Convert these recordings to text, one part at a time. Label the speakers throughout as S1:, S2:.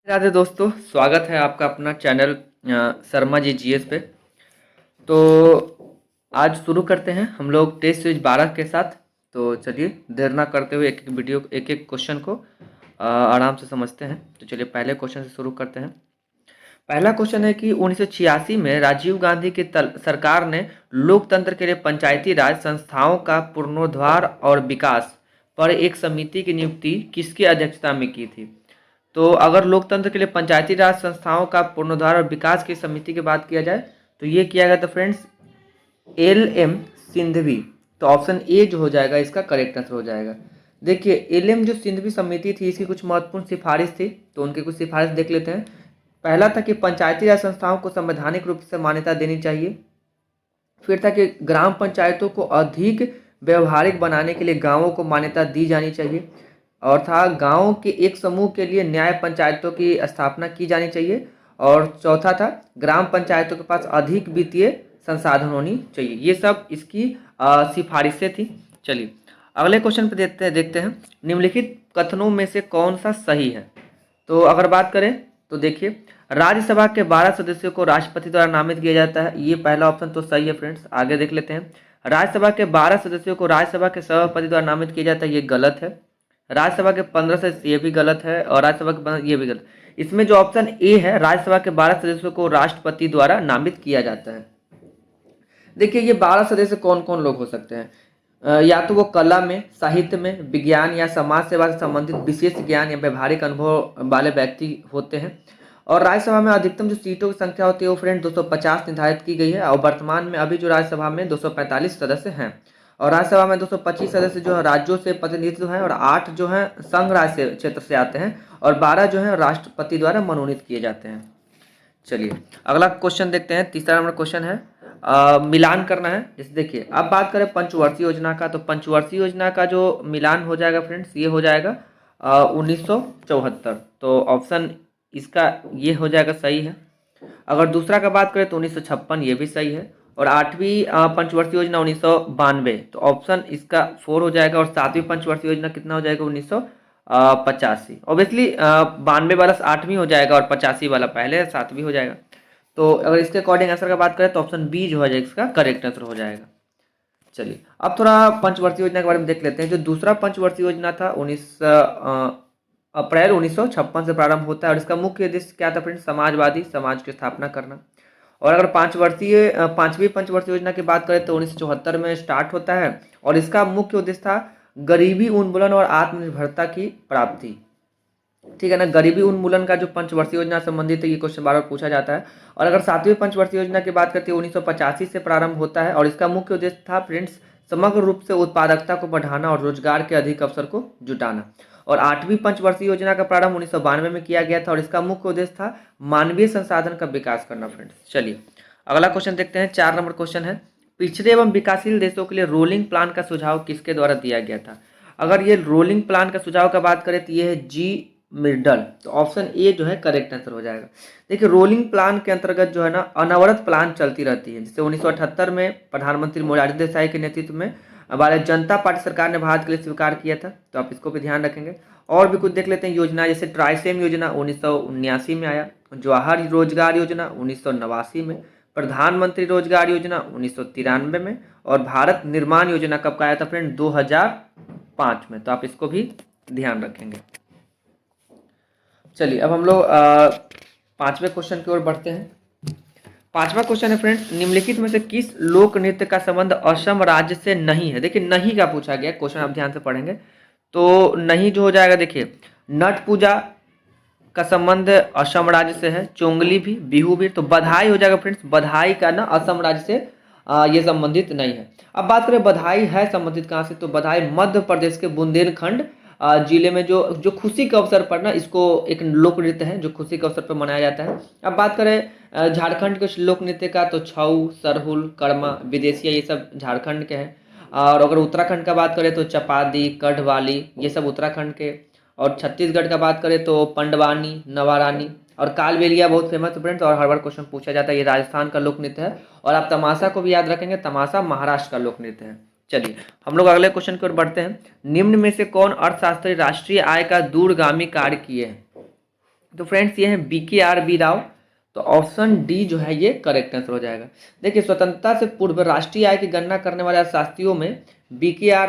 S1: राधे दोस्तों, स्वागत है आपका अपना चैनल शर्मा जी जीएस पे। तो आज शुरू करते हैं हम लोग टेस्ट सीरीज 12 के साथ। तो चलिए देर ना करते हुए एक एक क्वेश्चन को आराम से समझते हैं। तो चलिए पहले क्वेश्चन से शुरू करते हैं। पहला क्वेश्चन है कि 1986 में राजीव गांधी की सरकार ने लोकतंत्र के लिए पंचायती राज संस्थाओं का पुनरुद्धार और विकास पर एक समिति की नियुक्ति किसकी अध्यक्षता में की थी। तो अगर लोकतंत्र के लिए पंचायती राज संस्थाओं का पुनरुद्धार और विकास की समिति की बात किया जाए तो ये किया गया था फ्रेंड्स एल.एम. सिंघवी। तो ऑप्शन ए जो हो जाएगा इसका करेक्ट आंसर हो जाएगा। देखिए एल.एम. जो सिंघवी समिति थी इसकी कुछ महत्वपूर्ण सिफारिश थी, तो उनकी कुछ सिफारिश देख लेते हैं। पहला था कि पंचायती राज संस्थाओं को संवैधानिक रूप से मान्यता देनी चाहिए। फिर था कि ग्राम पंचायतों को अधिक व्यवहारिक बनाने के लिए गाँवों को मान्यता दी जानी चाहिए। और था गांव के एक समूह के लिए न्याय पंचायतों की स्थापना की जानी चाहिए। और चौथा था ग्राम पंचायतों के पास अधिक वित्तीय संसाधन होनी चाहिए। ये सब इसकी सिफारिशें थी। चलिए अगले क्वेश्चन पे देखते हैं निम्नलिखित कथनों में से कौन सा सही है। तो अगर बात करें तो देखिए राज्यसभा के 12 सदस्यों को राष्ट्रपति द्वारा नामित किया जाता है। ये पहला ऑप्शन तो सही है फ्रेंड्स। आगे देख लेते हैं राज्यसभा के 12 सदस्यों को राज्यसभा के सभापति द्वारा नामित किया जाता है। ये गलत है। राज्यसभा के 15 से ये भी गलत है और राज्यसभा के 15 ये भी गलत। इसमें जो ऑप्शन ए है राज्यसभा के 12 सदस्यों को राष्ट्रपति द्वारा नामित किया जाता है। देखिए ये 12 सदस्य कौन कौन लोग हो सकते हैं। या तो वो कला में, साहित्य में, विज्ञान या समाज सेवा से संबंधित विशेष ज्ञान या व्यवहारिक अनुभव वाले व्यक्ति होते हैं। और राज्यसभा में अधिकतम जो सीटों की संख्या होती है वो फ्रेंड 250 निर्धारित की गई है। और वर्तमान में अभी जो राज्यसभा में 245 सदस्य हैं। और राज्यसभा में 225 सदस्य जो है राज्यों से प्रतिनिधित्व है और 8 जो है संघ राज्य क्षेत्र से आते हैं और 12 जो है राष्ट्रपति द्वारा मनोनीत किए जाते हैं। चलिए अगला क्वेश्चन देखते हैं। तीसरा नंबर क्वेश्चन है मिलान करना है। जैसे देखिए अब बात करें पंचवर्षीय योजना का, तो पंचवर्षीय योजना का जो मिलान हो जाएगा फ्रेंड्स ये हो जाएगा 1974। तो ऑप्शन इसका ये हो जाएगा सही है। अगर दूसरा का बात करें तो 1956 ये भी सही है। और 8वीं पंचवर्षीय योजना 1992, तो ऑप्शन इसका 4 हो जाएगा। और 7वीं पंचवर्षीय योजना कितना हो जाएगा 1985। ऑब्वियसली 92 वाला 8वीं हो जाएगा और 85 वाला पहले 7वीं हो जाएगा। तो अगर इसके अकॉर्डिंग आंसर का बात करें तो ऑप्शन बी जो हो जाएगा इसका करेक्ट आंसर हो जाएगा। चलिए अब थोड़ा पंचवर्षीय योजना के बारे में देख लेते हैं। जो दूसरा पंचवर्षीय योजना था 19 अप्रैल 1956 से प्रारंभ होता है और इसका मुख्य उद्देश्य क्या था फ्रेंड्स, समाजवादी समाज की स्थापना करना। और अगर पांचवी पंचवर्षीय योजना की बात करें तो 1974 में स्टार्ट होता है और इसका मुख्य उद्देश्य था गरीबी उन्मूलन और आत्मनिर्भरता की प्राप्ति। ठीक है ना, गरीबी उन्मूलन का जो पंचवर्षीय योजना संबंधित है ये क्वेश्चन बार बार पूछा जाता है। और अगर 7वीं पंचवर्षीय योजना की बात करते हैं 1985 से प्रारंभ होता है और इसका मुख्य उद्देश्य था फ्रेंड्स समग्र रूप से उत्पादकता को बढ़ाना और रोजगार के अधिक अवसर को जुटाना। और 8वीं पंचवर्षीय योजना का प्रारंभ 1992 में किया गया था और इसका मुख्य उद्देश्य था मानवीय संसाधन का विकास करना फ्रेंड्स। चलिए अगला क्वेश्चन देखते हैं। 4 नंबर क्वेश्चन है पिछड़े एवं विकासशील देशों के लिए रोलिंग प्लान का सुझाव किसके द्वारा दिया गया था। अगर ये रोलिंग प्लान का सुझाव का बात करें तो ये है जी मिर्डल। तो ऑप्शन ए जो है करेक्ट आंसर हो जाएगा। देखिए रोलिंग प्लान के अंतर्गत जो है ना अनवरत प्लान चलती रहती है। जैसे 1978 में प्रधानमंत्री मोरारजी देसाई के नेतृत्व में हमारे जनता पार्टी सरकार ने भारत के लिए स्वीकार किया था, तो आप इसको भी ध्यान रखेंगे। और भी कुछ देख लेते हैं योजना, जैसे ट्राइसेम योजना 1979 में आया, जवाहर रोजगार योजना 1989 में, प्रधानमंत्री रोजगार योजना 1993 में और भारत निर्माण योजना कब का आया था फ्रेंड 2005 में। तो आप इसको भी ध्यान रखेंगे। चलिए अब हम लोग 5वें क्वेश्चन की ओर बढ़ते हैं। 5वां क्वेश्चन है फ्रेंड्स निम्नलिखित में से किस लोक नृत्य का संबंध असम राज्य से नहीं है। देखिए नहीं का पूछा गया क्वेश्चन, आप ध्यान से पढ़ेंगे तो नहीं जो हो जाएगा। देखिए नट पूजा का संबंध असम राज्य से है, चोंगली भी, बिहू भी। तो बधाई हो जाएगा फ्रेंड्स, बधाई का ना असम राज्य से ये संबंधित नहीं है। अब बात करें बधाई है संबंधित कहाँ से, तो बधाई मध्य प्रदेश के बुंदेलखंड जिले में जो खुशी के अवसर पर ना इसको एक लोक नृत्य है जो खुशी के अवसर पर मनाया जाता है। अब बात करें झारखंड के लोक नृत्य का तो छऊ, सरहुल, कर्मा, विदेशिया ये सब झारखंड के हैं। और अगर उत्तराखंड का बात करें तो चपादी, कढ़वाली ये सब उत्तराखंड के। और छत्तीसगढ़ का बात करें तो पंडवानी, नवारानी और कालबेलिया बहुत फेमस फ्रेंड्स और हर बार क्वेश्चन पूछा जाता है। ये राजस्थान का लोक नृत्य है। और आप तमाशा को भी याद रखेंगे, तमाशा महाराष्ट्र का लोक नृत्य है। चलिए हम लोग अगले क्वेश्चन की ओर बढ़ते हैं। निम्न में से कौन अर्थशास्त्री राष्ट्रीय आय का दूरगामी कार्य किए हैं। तो फ्रेंड्स ये है BKR राव। तो ऑप्शन डी जो है ये करेक्ट आंसर हो जाएगा। देखिए स्वतंत्रता से पूर्व राष्ट्रीय आय की गणना करने वाले अर्थशास्त्रियों में BKR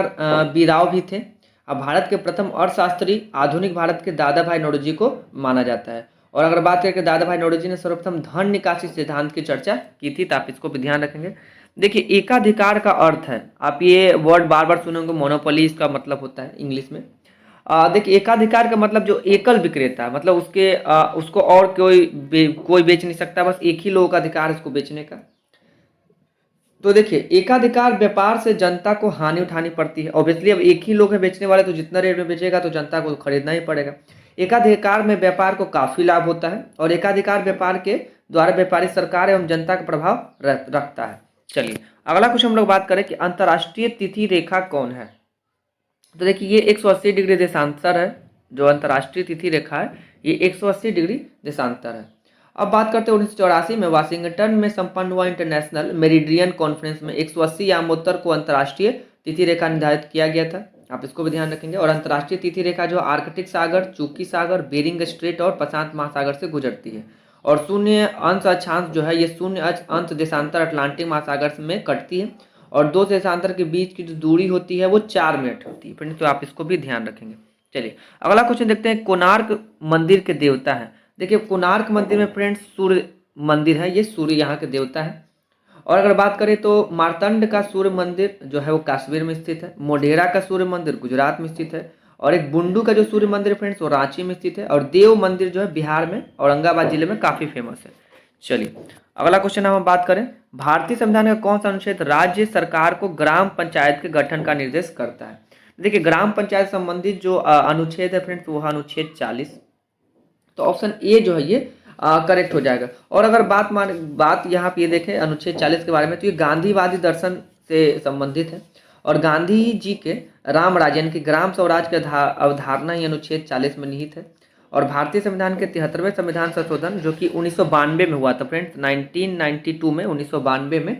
S1: राव भी थे। अब भारत के प्रथम अर्थशास्त्री आधुनिक भारत के दादा भाई नौरोजी को माना जाता है। और अगर बात करें कि दादा भाई नौरोजी ने सर्वप्रथम धन निकासी सिद्धांत की चर्चा की थी, तो आप इसको भी ध्यान रखेंगे। देखिए एकाधिकार का अर्थ है, आप ये वर्ड बार बार सुनेंगे, मोनोपोली इसका मतलब होता है इंग्लिश में। देखिए एकाधिकार का मतलब जो एकल विक्रेता, मतलब उसको और कोई बेच नहीं सकता, बस एक ही लोगों का अधिकार है इसको बेचने का। तो देखिए एकाधिकार व्यापार से जनता को हानि उठानी पड़ती है। ऑब्वियसली अब एक ही लोग है बेचने वाले, तो जितना रेट में बेचेगा तो जनता को खरीदना ही पड़ेगा। एकाधिकार में व्यापार को काफी लाभ होता है और एकाधिकार व्यापार के द्वारा व्यापारी सरकार एवं जनता का प्रभाव रखता है। चलिए अगला क्वेश्चन हम लोग बात करें कि अंतर्राष्ट्रीय तिथि रेखा कौन है। तो देखिए ये 180 डिग्री देशांतर है। जो अंतर्राष्ट्रीय तिथि रेखा है ये 180 डिग्री देशांतर है। अब बात करते हैं 1984 में वाशिंगटन में संपन्न हुआ इंटरनेशनल मेरिडियन कॉन्फ्रेंस में 180 यामोत्तर को अंतर्राष्ट्रीय तिथि रेखा निर्धारित किया गया था। आप इसको भी ध्यान रखेंगे। और अंतर्राष्ट्रीय तिथि रेखा जो आर्कटिक सागर, चूकी सागर, बेरिंग स्ट्रेट और प्रशांत महासागर से गुजरती है। और शून्य अंश अक्षांश जो है ये शून्य अंश देशांतर अटलांटिक महासागर में कटती है। और दो देशांतर के बीच की जो दूरी होती है वो 4 मिनट होती है फ्रेंड्स, तो आप इसको भी ध्यान रखेंगे। चलिए अगला क्वेश्चन देखते हैं। कोणार्क मंदिर के देवता है। देखिए कोणार्क मंदिर में फ्रेंड्स सूर्य मंदिर है, ये सूर्य यहाँ के देवता है। और अगर बात करें तो मार्तंड का सूर्य मंदिर जो है वो कश्मीर में स्थित है। मोढेरा का सूर्य मंदिर गुजरात में स्थित है। और एक बुंडू का जो सूर्य मंदिर फ्रेंड्स वो रांची में स्थित है। और देव मंदिर जो है बिहार में औरंगाबाद जिले में काफी फेमस है। चलिए अगला क्वेश्चन हम बात करें। भारतीय संविधान का कौन सा अनुच्छेद राज्य सरकार को ग्राम पंचायत के गठन का निर्देश करता है। देखिए ग्राम पंचायत संबंधित जो अनुच्छेद है फ्रेंड्स वो अनुच्छेद 40। तो ऑप्शन ए जो है ये करेक्ट हो जाएगा। और अगर बात यहाँ पे ये देखें अनुच्छेद 40 के बारे में, तो ये गांधीवादी दर्शन से संबंधित है। और गांधी जी के राम राज्य की ग्राम स्वराज की अवधारणा ही अनुच्छेद 40 में निहित है। और भारतीय संविधान के 73वें संविधान संशोधन जो कि 1992 में हुआ था फ्रेंड्स, 1992 में 1992 में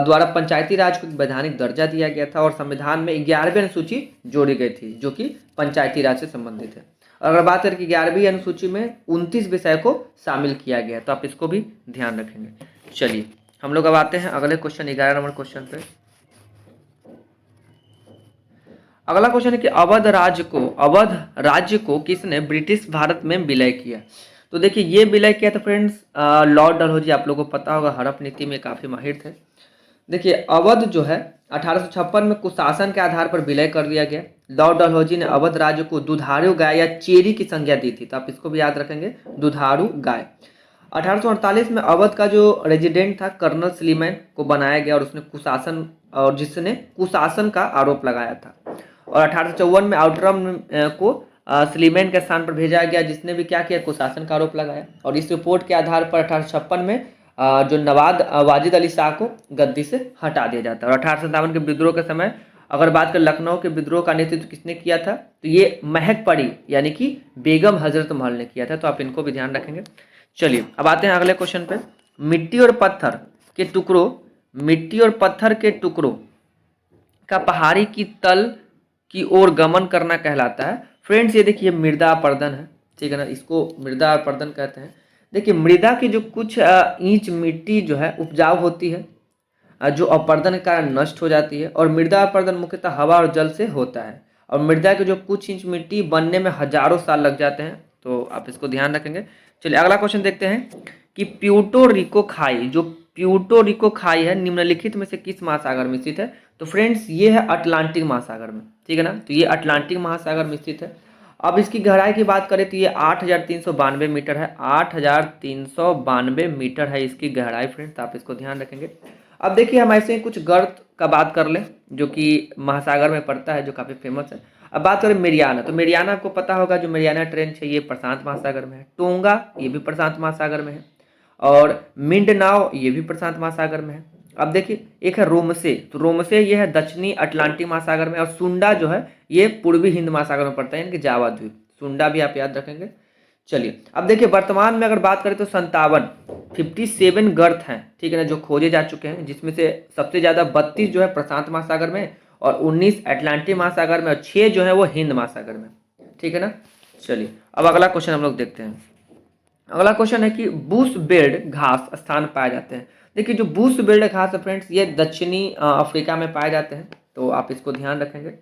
S1: द्वारा पंचायती राज को वैधानिक दर्जा दिया गया था। और संविधान में 11वीं अनुसूची जोड़ी गई थी जो कि पंचायती राज से संबंधित है। अगर बात करें कि 11वीं अनुसूची में 29 विषय को शामिल किया गया, तो आप इसको भी ध्यान रखेंगे। चलिए हम लोग अब आते हैं अगले क्वेश्चन 11 नंबर क्वेश्चन पे। अगला क्वेश्चन है कि अवध राज्य को किसने ब्रिटिश भारत में विलय किया। तो देखिए ये विलय किया था फ्रेंड्स लॉर्ड डलहौजी, आप लोगों को पता होगा हड़प नीति में काफी माहिर थे। देखिए अवध जो है 1856 में कुशासन के आधार पर विलय कर दिया गया। लॉर्ड डलहौजी ने अवध राज्य को दुधारू गाय या चेरी की संज्ञा दी थी, तो आप इसको भी याद रखेंगे, दुधारू गाय। 1848 में अवध का जो रेजिडेंट था कर्नल स्लीमैन को बनाया गया और जिसने कुशासन का आरोप लगाया था। और 1854 में आउटरम को स्लीमैन के स्थान पर भेजा गया जिसने भी क्या किया, कुशासन का आरोप लगाया। और इस रिपोर्ट के आधार पर 1856 में जो नवाब वाजिद अली शाह को गद्दी से हटा दिया जाता है। और 1857 के विद्रोह के समय अगर बात करें लखनऊ के विद्रोह का नेतृत्व किसने किया था, तो ये महक पड़ी यानी कि बेगम हजरत महल ने किया था, तो आप इनको भी ध्यान रखेंगे। चलिए अब आते हैं अगले क्वेश्चन पे। मिट्टी और पत्थर के टुकड़ों का पहाड़ी की तल की ओर गमन करना कहलाता है। फ्रेंड्स ये देखिए मृदा अपर्दन है, ठीक है ना, इसको मृदा अपर्दन कहते हैं। देखिए मृदा की जो कुछ इंच मिट्टी जो है उपजाऊ होती है जो अपर्दन के कारण नष्ट हो जाती है। और मृदा अपर्दन मुख्यतः हवा और जल से होता है। और मृदा के जो कुछ इंच मिट्टी बनने में हजारों साल लग जाते हैं, तो आप इसको ध्यान रखेंगे। चलिए अगला क्वेश्चन देखते हैं कि प्यूर्टो रिको खाई है निम्नलिखित में से किस महासागर में स्थित है। तो फ्रेंड्स ये है अटलांटिक महासागर में, ठीक है ना, तो ये अटलांटिक महासागर में स्थित है। अब इसकी गहराई की बात करें तो ये 8392 मीटर है। 8392 मीटर है इसकी गहराई फ्रेंड्स, आप इसको ध्यान रखेंगे। अब देखिए हम ऐसे ही कुछ गर्त का बात कर लें जो कि महासागर में पड़ता है, जो काफ़ी फेमस है। अब बात करें मेरियाना, तो मेरियाना आपको पता होगा जो मेरियाना ट्रेंच है ये प्रशांत महासागर में है। टोंगा ये भी प्रशांत महासागर में है। और मिंडनाओ ये भी प्रशांत महासागर में है। अब देखिए एक है रोमसे, तो रोमसे ये है दक्षिणी अटलांटिक महासागर में। और सुंडा जो है ये पूर्वी हिंद महासागर में पड़ता है, यानी कि जावा द्वीप। सुंडा भी आप याद रखेंगे। चलिए अब देखिए वर्तमान में अगर बात करें तो 57 गर्त हैं, ठीक है ना, जो खोजे जा चुके हैं, जिसमें से सबसे ज़्यादा 32 जो है प्रशांत महासागर में और 19 अटलांटिक महासागर में और 6 जो है वो हिंद महासागर में, ठीक है ना। चलिए अब अगला क्वेश्चन हम लोग देखते हैं। अगला क्वेश्चन है कि बुश बेल्ट घास स्थान पाए जाते हैं। देखिए जो बुश बेल्ट घास है फ्रेंड्स, ये दक्षिणी अफ्रीका में पाए जाते हैं, तो आप इसको ध्यान रखेंगे।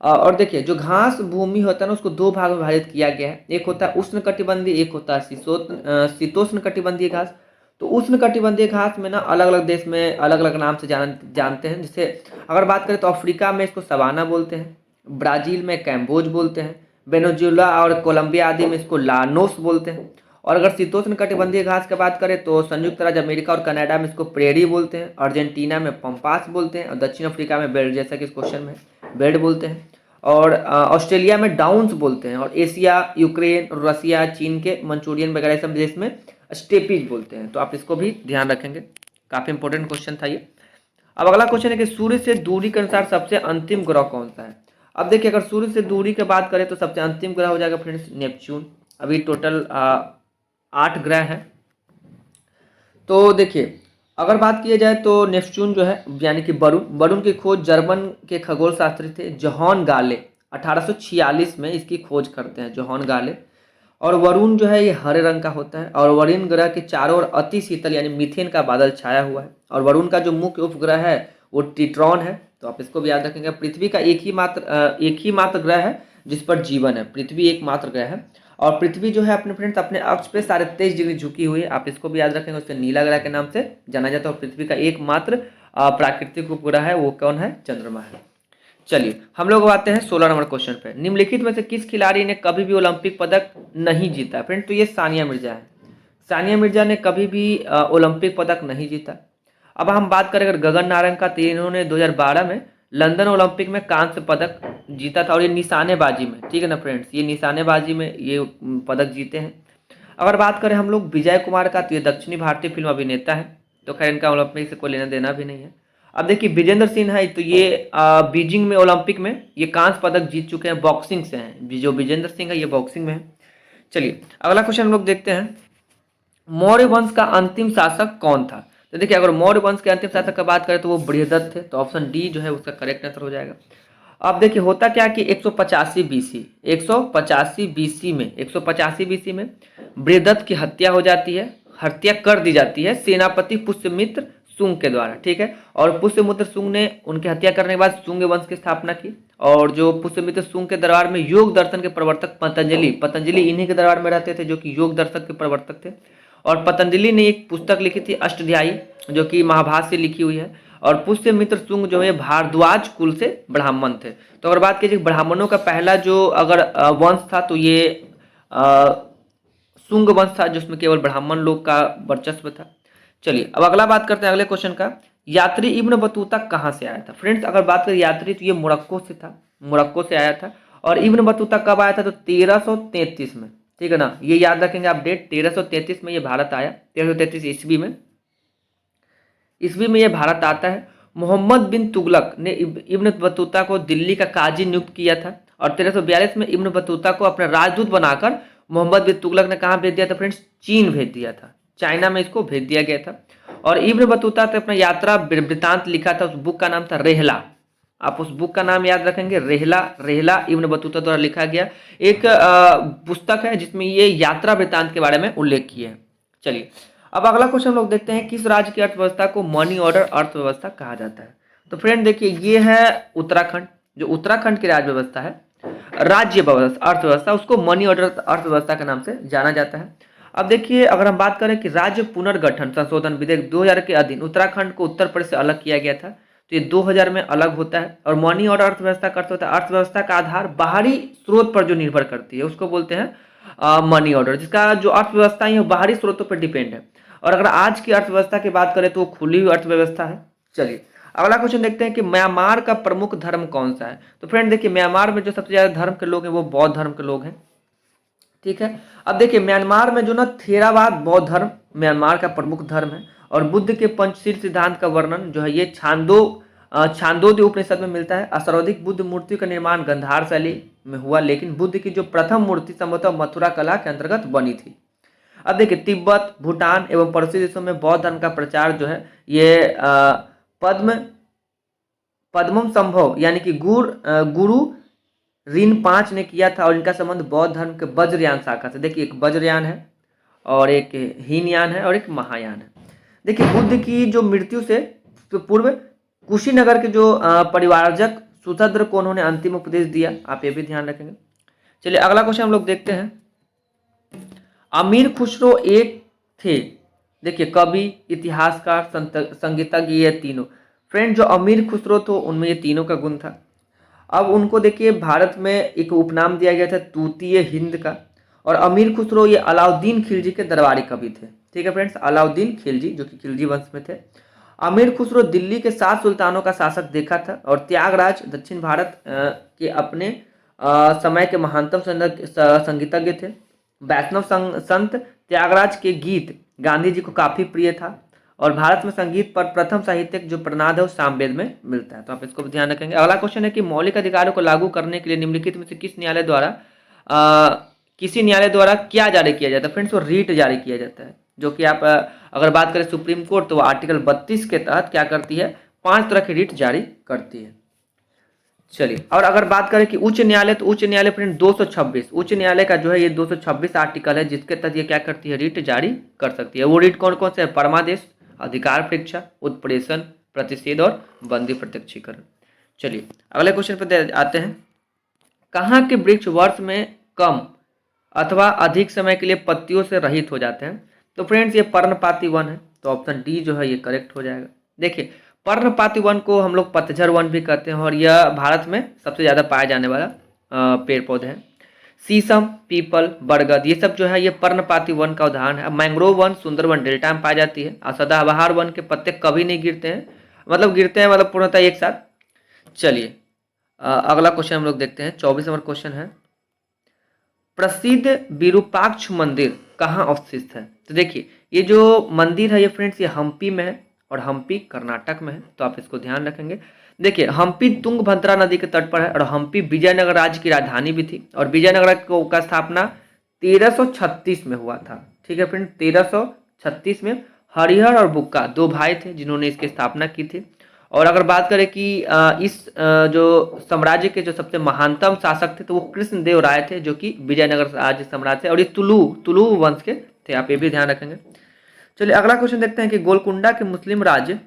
S1: और देखिए जो घास भूमि होता है ना, उसको दो भाग में विभाजित किया गया है। एक होता है उष्ण कटिबंधीय, एक होता है शीतोष्ण कटिबंधीय घास। तो उष्ण कटिबंधीय घास में ना अलग अलग देश में अलग अलग नाम से जानते हैं। जैसे अगर बात करें तो अफ्रीका में इसको सवाना बोलते हैं, ब्राजील में कैम्बोज बोलते हैं, वेनेजुएला और कोलंबिया आदि में इसको लानोस बोलते हैं। और अगर शीतोष्ण कटिबंधीय घास की बात करें तो संयुक्त राज्य अमेरिका और कनाडा में इसको प्रेरी बोलते हैं, अर्जेंटीना में पंपास बोलते हैं, और दक्षिण अफ्रीका में बेल्ट, जैसा कि इस क्वेश्चन में बेल्ट बोलते हैं, और ऑस्ट्रेलिया में डाउन्स बोलते हैं, और एशिया, यूक्रेन, रसिया, चीन के मंचूरियन वगैरह सब देश में स्टेपीज बोलते हैं। तो आप इसको भी ध्यान रखेंगे, काफी इंपॉर्टेंट क्वेश्चन था ये। अब अगला क्वेश्चन है कि सूर्य से दूरी के अनुसार सबसे अंतिम ग्रह कौन सा है। अब देखिए अगर सूर्य से दूरी की बात करें तो सबसे अंतिम ग्रह हो जाएगा फ्रेंड्स नेपच्यून। अभी टोटल 8 ग्रह हैं। तो देखिए अगर बात किया जाए तो नेपच्यून जो है यानी कि वरुण की खोज जर्मन के खगोल शास्त्री थे जॉन गाले 1846 में इसकी खोज करते हैं, जॉन गाले। और वरुण जो है ये हरे रंग का होता है, और वरुण ग्रह के चारों ओर अति शीतल यानी मीथेन का बादल छाया हुआ है। और वरुण का जो मुख्य उपग्रह है वो टिट्रॉन है, तो आप इसको भी याद रखेंगे। पृथ्वी का एक ही मात्र ग्रह है जिस पर जीवन है, पृथ्वी एकमात्र ग्रह है। और पृथ्वी जो है अपने फ्रेंड्स अपने अक्ष पे 23.5 डिग्री झुकी हुई है, आप इसको भी याद रखेंगे। उससे नीला ग्रह के नाम से जाना जाता है। और पृथ्वी का एकमात्र प्राकृतिक उपग्रह है वो कौन है, चंद्रमा है। चलिए हम लोग आते हैं 16 नंबर क्वेश्चन पे। निम्नलिखित में से किस खिलाड़ी ने कभी भी ओलंपिक पदक नहीं जीता। फ्रेंड तो ये सानिया मिर्जा है। सानिया मिर्जा ने कभी भी ओलंपिक पदक नहीं जीता। अब हम बात करें अगर गगन नारंग का, तो इन्होंने 2012 में लंदन ओलंपिक में कांस्य पदक जीता था, और ये निशानेबाजी में, ठीक है ना फ्रेंड्स, ये निशानेबाजी में ये पदक जीते हैं। अगर बात करें हम लोग विजय कुमार का, तो ये दक्षिणी भारतीय फिल्म अभिनेता है, तो खैर इनका ओलंपिक से कोई लेना देना भी नहीं है। अब देखिए विजेंद्र सिंह है, तो ये बीजिंग में ओलंपिक में ये कांस्य पदक जीत चुके हैं, बॉक्सिंग से हैं। जो विजेंद्र सिंह है ये बॉक्सिंग में है। चलिए अगला क्वेश्चन हम लोग देखते हैं, मौर्य वंश का अंतिम शासक कौन था। तो देखिए अगर मौर्य वंश के अंतिम शासक की बात करें तो वो बृहदत्त थे, तो ऑप्शन डी जो है उसका करेक्ट आंसर हो जाएगा। अब देखिए होता क्या कि 185 बीसी में बृहदत्त की हत्या हो जाती है, हत्या कर दी जाती है सेनापति पुष्यमित्र शुंग के द्वारा, ठीक है। और पुष्यमित्र शुंग ने उनकी हत्या करने के बाद शुंग वंश की स्थापना की। और जो पुष्यमित्र शुंग के दरबार में योग दर्शन के प्रवर्तक पतंजलि इन्हीं के दरबार में रहते थे, जो कि योग दर्शन के प्रवर्तक थे। और पतंजलि ने एक पुस्तक लिखी थी अष्टध्यायी, जो कि महाभारत से लिखी हुई है। और पुष्यमित्र शुंग जो है भारद्वाज कुल से ब्राह्मण थे। तो अगर बात कीजिए ब्राह्मणों का पहला जो अगर वंश था तो ये शुंग वंश था, जिसमें केवल ब्राह्मण लोग का वर्चस्व था। चलिए अब अगला बात करते हैं अगले क्वेश्चन का, यात्री इब्न बतूता कहाँ से आया था। फ्रेंड्स अगर बात करें यात्री तो ये मोरक्को से था, मोरक्को से आया था। और इब्न बतूता कब आया था, तो 1333 में, ठीक है ना। ये याद रखेंगे आप डेट, 1333 में ये भारत आया, 1333 ईस्वी में ये भारत आता है। मोहम्मद बिन तुगलक ने इब्न बतूता को दिल्ली का काजी नियुक्त किया था। और 1342 में इब्न बतूता को अपना राजदूत बनाकर मोहम्मद बिन तुगलक ने कहाँ भेज दिया था फ्रेंड्स, चीन भेज दिया था, चाइना में इसको भेज दिया गया था। और इब्न बतूता ने अपना यात्रा वृत्तांत लिखा था, उस बुक का नाम था रेहला। आप उस बुक का नाम याद रखेंगे, रेहला इब्न बतूता द्वारा लिखा गया एक पुस्तक है जिसमें ये यात्रा वृत्तांत के बारे में उल्लेख किया है। चलिए अब अगला क्वेश्चन हम लोग देखते हैं, किस राज्य की अर्थव्यवस्था को मनी ऑर्डर अर्थव्यवस्था कहा जाता है। तो फ्रेंड देखिए ये है उत्तराखंड, जो उत्तराखंड की राज्य व्यवस्था है, राज्य व्यवस्था अर्थव्यवस्था, उसको मनी ऑर्डर अर्थव्यवस्था के नाम से जाना जाता है। अब देखिए अगर हम बात करें कि राज्य पुनर्गठन संशोधन विधेयक 2000 के अधीन उत्तराखंड को उत्तर प्रदेश से अलग किया गया था, तो ये 2000 में अलग होता है। और मनी ऑर्डर अर्थव्यवस्था का अर्थ होता है अर्थव्यवस्था का आधार बाहरी स्रोत पर जो निर्भर करती है, उसको बोलते हैं मनी ऑर्डर, जिसका जो अर्थव्यवस्था है वो बाहरी स्रोतों पर डिपेंड है। और अगर आज की अर्थव्यवस्था की बात करें तो वो खुली हुई अर्थव्यवस्था है। चलिए अगला क्वेश्चन देखते हैं कि म्यांमार का प्रमुख धर्म कौन सा है। तो फ्रेंड देखिए म्यांमार में जो सबसे ज्यादा धर्म के लोग हैं वो बौद्ध धर्म के लोग हैं, ठीक है। अब देखिए म्यांमार में जो ना थेरावाद बौद्ध धर्म म्यांमार का प्रमुख धर्म है। और बुद्ध के पंचशील सिद्धांत का वर्णन जो है ये छांदोग्य उपनिषद में मिलता है। सर्वाधिक बुद्ध मूर्ति का निर्माण गंधार शैली में हुआ, लेकिन बुद्ध की जो प्रथम मूर्ति संभवतः मथुरा कला के अंतर्गत बनी थी। अब देखिए तिब्बत, भूटान एवं पड़ोसी देशों में बौद्ध धर्म का प्रचार जो है ये पद्मम संभव यानी कि गुरु ऋण 5 ने किया था। और इनका संबंध बौद्ध धर्म के वज्रयान शाखा से, देखिए एक वज्रयान है और एक हीनयान है और एक महायान है। देखिए बुद्ध की जो मृत्यु से पूर्व कुशीनगर के जो परिवारजक सुशद्र को उन्होंने अंतिम उपदेश दिया, आप ये भी ध्यान रखेंगे। चलिए अगला क्वेश्चन हम लोग देखते हैं। अमीर खुसरो एक थे, देखिए कवि, इतिहासकार, संगीतज्ञ, ये तीनों। फ्रेंड जो अमीर खुसरो तो उनमें ये तीनों का गुण था। अब उनको देखिए भारत में एक उपनाम दिया गया था तूतीय हिंद का। और अमीर खुसरो ये अलाउद्दीन खिलजी के दरबारी कवि थे। ठीक है फ्रेंड्स, अलाउद्दीन खिलजी जो कि खिलजी वंश में थे। अमीर खुसरो दिल्ली के 7 सुल्तानों का शासक देखा था और त्यागराज दक्षिण भारत के अपने समय के महानतम संगीतज्ञ थे। वैष्णव संत त्यागराज के गीत गांधी जी को काफी प्रिय था। और भारत में संगीत पर प्रथम साहित्यिक जो प्रणाद है वो सामवेद में मिलता है, तो आप इसको भी ध्यान रखेंगे। अगला क्वेश्चन है कि मौलिक अधिकारों को लागू करने के लिए निम्नलिखित में से किस न्यायालय द्वारा किसी न्यायालय द्वारा क्या जारी किया जाता है? फ्रेंड्स वो रीट जारी किया जाता है, जो कि आप अगर बात करें सुप्रीम कोर्ट तो वो आर्टिकल 32 के तहत क्या करती है, 5 तरह की रीट जारी करती है। चलिए और अगर बात करें कि उच्च न्यायालय, तो उच्च न्यायालय फ्रेंड 226 उच्च न्यायालय का जो है ये 226 आर्टिकल है जिसके तहत ये क्या करती है, रीट जारी कर सकती है। वो रीट कौन कौन से है? परमादेश, अधिकार परीक्षा, उत्प्रेषण, प्रतिषेध और बंदी प्रत्यक्षीकरण। चलिए अगले क्वेश्चन पर आते हैं। कहाँ के वृक्ष वर्ष में कम अथवा अधिक समय के लिए पत्तियों से रहित हो जाते हैं? तो फ्रेंड्स ये पर्णपाती वन है, तो ऑप्शन डी जो है ये करेक्ट हो जाएगा। देखिए पर्णपाती वन को हम लोग पतझड़ वन भी कहते हैं और यह भारत में सबसे ज़्यादा पाया जाने वाला पेड़ पौधे हैं। शीशम, पीपल, बरगद ये सब जो है ये पर्णपाती वन का उदाहरण है। मैंग्रोव वन सुंदरवन डेल्टा में पाई जाती है और सदाबहार वन के पत्ते कभी नहीं गिरते हैं, मतलब गिरते हैं मतलब पूर्णतः एक साथ। चलिए अगला क्वेश्चन हम लोग देखते हैं। 24 नंबर क्वेश्चन है, प्रसिद्ध विरूपाक्ष मंदिर कहाँ अवस्थित है? तो देखिए ये जो मंदिर है ये फ्रेंड्स ये हम्पी में है और हम्पी कर्नाटक में है, तो आप इसको ध्यान रखेंगे। देखिए हम्पी तुंगभद्रा नदी के तट पर है और हम्पी विजयनगर राज्य की राजधानी भी थी और विजयनगर का स्थापना 1336 में हुआ था। ठीक है फ्रेंड, 1336 में हरिहर और बुक्का 2 भाई थे जिन्होंने इसकी स्थापना की थी। और अगर बात करें कि इस जो साम्राज्य के जो सबसे महानतम शासक थे तो वो कृष्णदेव राय थे जो कि विजयनगर राज्य साम्राज्य थे और ये तुलु वंश के थे, आप ये भी ध्यान रखेंगे। चलिए अगला क्वेश्चन देखते हैं कि गोलकुंडा के मुस्लिम राज्य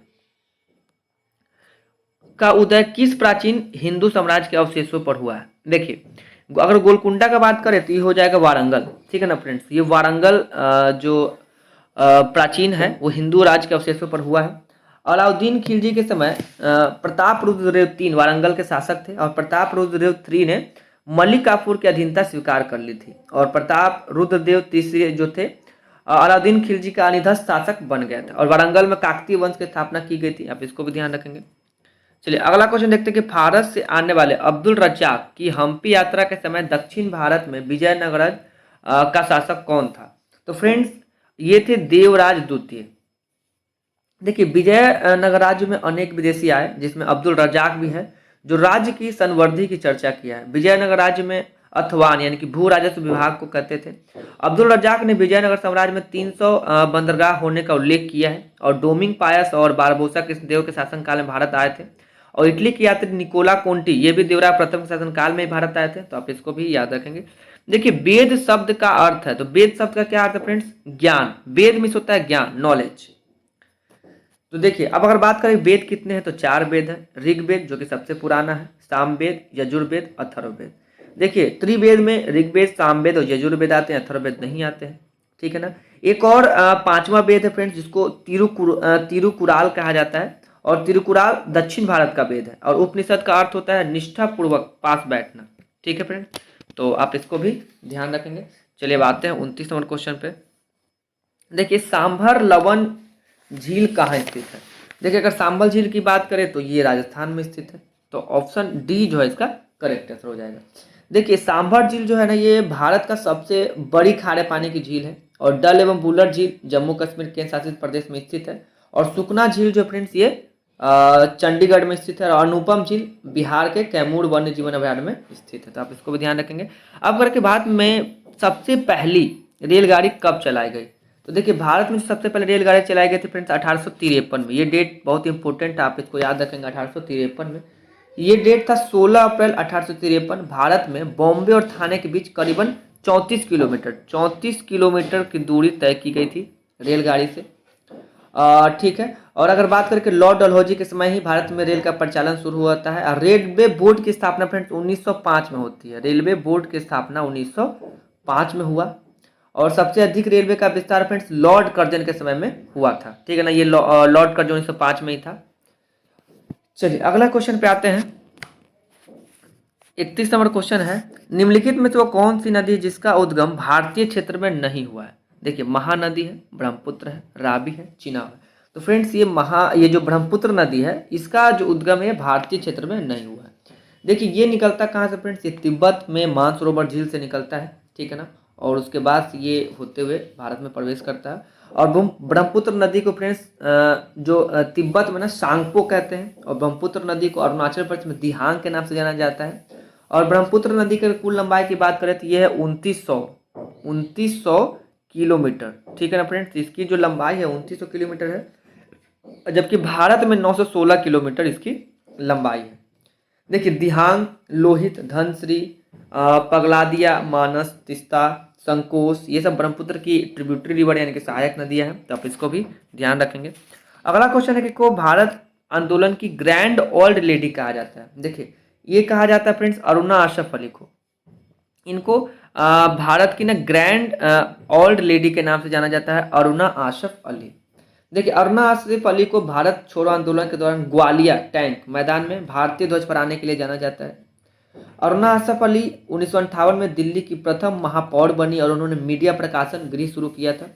S1: का उदय किस प्राचीन हिंदू साम्राज्य के अवशेषों पर हुआ है? देखिए अगर गोलकुंडा का बात करें तो ये हो जाएगा वारंगल। ठीक है ना फ्रेंड्स, ये वारंगल जो प्राचीन है वो हिंदू राज्य के अवशेषों पर हुआ है। अलाउद्दीन खिलजी के समय प्रताप रुद्रदेव 3 वारंगल के शासक थे और प्रताप रुद्रदेव 3 ने मलिक काफूर की अधीनता स्वीकार कर ली थी और प्रताप रुद्रदेव तीसरे जो थे अलाउद्दीन खिलजी का अनिधस्त शासक बन गया था और वारंगल में काकतीय वंश की स्थापना की गई थी, आप इसको भी ध्यान रखेंगे। चलिए अगला क्वेश्चन देखते हैं कि भारत से आने वाले अब्दुल रज्जाक की हम्पी यात्रा के समय दक्षिण भारत में विजयनगर का शासक कौन था? तो फ्रेंड्स ये थे देवराज द्वितीय। देखिए विजयनगर राज्य में अनेक विदेशी आए जिसमें अब्दुल रज्जाक भी है जो राज्य की संवर्धि की चर्चा किया है। विजयनगर राज्य में अथवान यानी कि भू राजस्व विभाग को कहते थे। अब्दुल रज्जाक ने विजयनगर साम्राज्य में 300 बंदरगाह होने का उल्लेख किया है और डोमिंग पायस और बारबोसा कृष्णदेव के शासनकाल में भारत आए थे और इटली के यात्री निकोला कोंटी ये भी देवराय प्रथम के शासनकाल में भारत आए थे, तो आप इसको भी याद रखेंगे। देखिए वेद शब्द का अर्थ है, तो वेद शब्द का क्या अर्थ है फ्रेंड्स? ज्ञान। वेद मीन्स होता है ज्ञान, नॉलेज। तो देखिए अब अगर बात करें वेद कितने हैं तो 4 वेद है। ऋग्वेद जो कि सबसे पुराना है, सामवेद, यजुर्वेद, अथर्ववेद। देखिए त्रिवेद में ऋग्वेद, सामवेद और यजुर्वेद आते हैं, अथर्ववेद नहीं आते हैं। ठीक है ना। एक और 5वां वेद है फ्रेंड्स जिसको तिरुकुराल कहा जाता है और तिरुकुराल दक्षिण भारत का वेद है और उपनिषद का अर्थ होता है निष्ठा पूर्वक पास बैठना। ठीक है फ्रेंड, तो आप इसको भी ध्यान रखेंगे। चलिए अब आते हैं 29 नंबर क्वेश्चन पे। देखिए सांभर लवन झील कहाँ स्थित है? देखिए अगर सांभर झील की बात करें तो ये राजस्थान में स्थित है, तो ऑप्शन डी जो है इसका करेक्ट आंसर हो जाएगा। देखिए सांभर झील जो है ना ये भारत का सबसे बड़ी खारे पानी की झील है और डल एवं बुलर झील जम्मू कश्मीर केंद्र शासित प्रदेश में स्थित है और सुकना झील जो फ्रेंड्स ये चंडीगढ़ में स्थित है और अनुपम झील बिहार के कैमूर वन्य जीवन अभयारण्य में स्थित है, तो आप इसको भी ध्यान रखेंगे। अब करके भारत में सबसे पहली रेलगाड़ी कब चलाई गई? तो देखिए भारत में सबसे पहले रेलगाड़ी चलाई गई थी फ्रेंड्स 1853 में। ये डेट बहुत इंपॉर्टेंट है, आप इसको याद रखेंगे। 1853 में ये डेट था 16 अप्रैल 1853। भारत में बॉम्बे और थाने के बीच करीबन 34 किलोमीटर की दूरी तय की गई थी रेलगाड़ी से। ठीक है। और अगर बात करें कि लॉर्ड डलहौजी के समय ही भारत में रेल का परिचालन शुरू होता है। और रेलवे बोर्ड की स्थापना फ्रेंड्स 1905 में होती है। रेलवे बोर्ड की स्थापना 1905 में हुआ। और सबसे अधिक रेलवे का विस्तार फ्रेंड्स लॉर्ड कर्जन के समय में हुआ था। ठीक है ना, ये लॉर्ड कर्जन 1905 में ही था। चलिए अगला क्वेश्चन पे आते हैं। 31 नंबर क्वेश्चन है, निम्नलिखित में से वो कौन सी नदी जिसका उद्गम भारतीय क्षेत्र में नहीं हुआ है। देखिए महानदी है, ब्रह्मपुत्र है, रावी है, चिनाब है। तो फ्रेंड्स ये जो ब्रह्मपुत्र नदी है इसका जो उद्गम है भारतीय क्षेत्र में नहीं हुआ है। देखिए ये निकलता कहाँ से फ्रेंड्स, ये तिब्बत में मानसरोवर झील से निकलता है। ठीक है ना, और उसके बाद ये होते हुए भारत में प्रवेश करता है। और ब्रह्मपुत्र नदी को फ्रेंड्स जो तिब्बत में ना सांगपो कहते हैं, और ब्रह्मपुत्र नदी को अरुणाचल प्रदेश में दिहांग के नाम से जाना जाता है। और ब्रह्मपुत्र नदी की कुल लंबाई की बात करें तो यह है 2900 किलोमीटर। ठीक है ना फ्रेंड्स, इसकी जो लंबाई है 2900 किलोमीटर है, जबकि भारत में 916 किलोमीटर इसकी लंबाई है। देखिए दिहांग, लोहित, धनश्री, पगलादिया, मानस, तिस्ता, संकोश, ये सब ब्रह्मपुत्र की ट्रिब्यूटरी रिवर यानी कि सहायक नदियां हैं। तो आप इसको भी ध्यान रखेंगे। अगला क्वेश्चन है कि को भारत आंदोलन की ग्रैंड ओल्ड लेडी कहा जाता है। देखिए ये कहा जाता है फ्रेंड्स अरुणा आशफ अली को। इनको भारत की ना ग्रैंड ओल्ड लेडी के नाम से जाना जाता है, अरुणा आशफ अली। देखिए अरुणा आशफ अली को भारत छोड़ो आंदोलन के दौरान ग्वालियर टैंक मैदान में भारतीय ध्वज फहराने के लिए जाना जाता है। अरुणा आशफ अली 1958 में दिल्ली की प्रथम महापौर बनी और उन्होंने मीडिया प्रकाशन गृह शुरू किया था।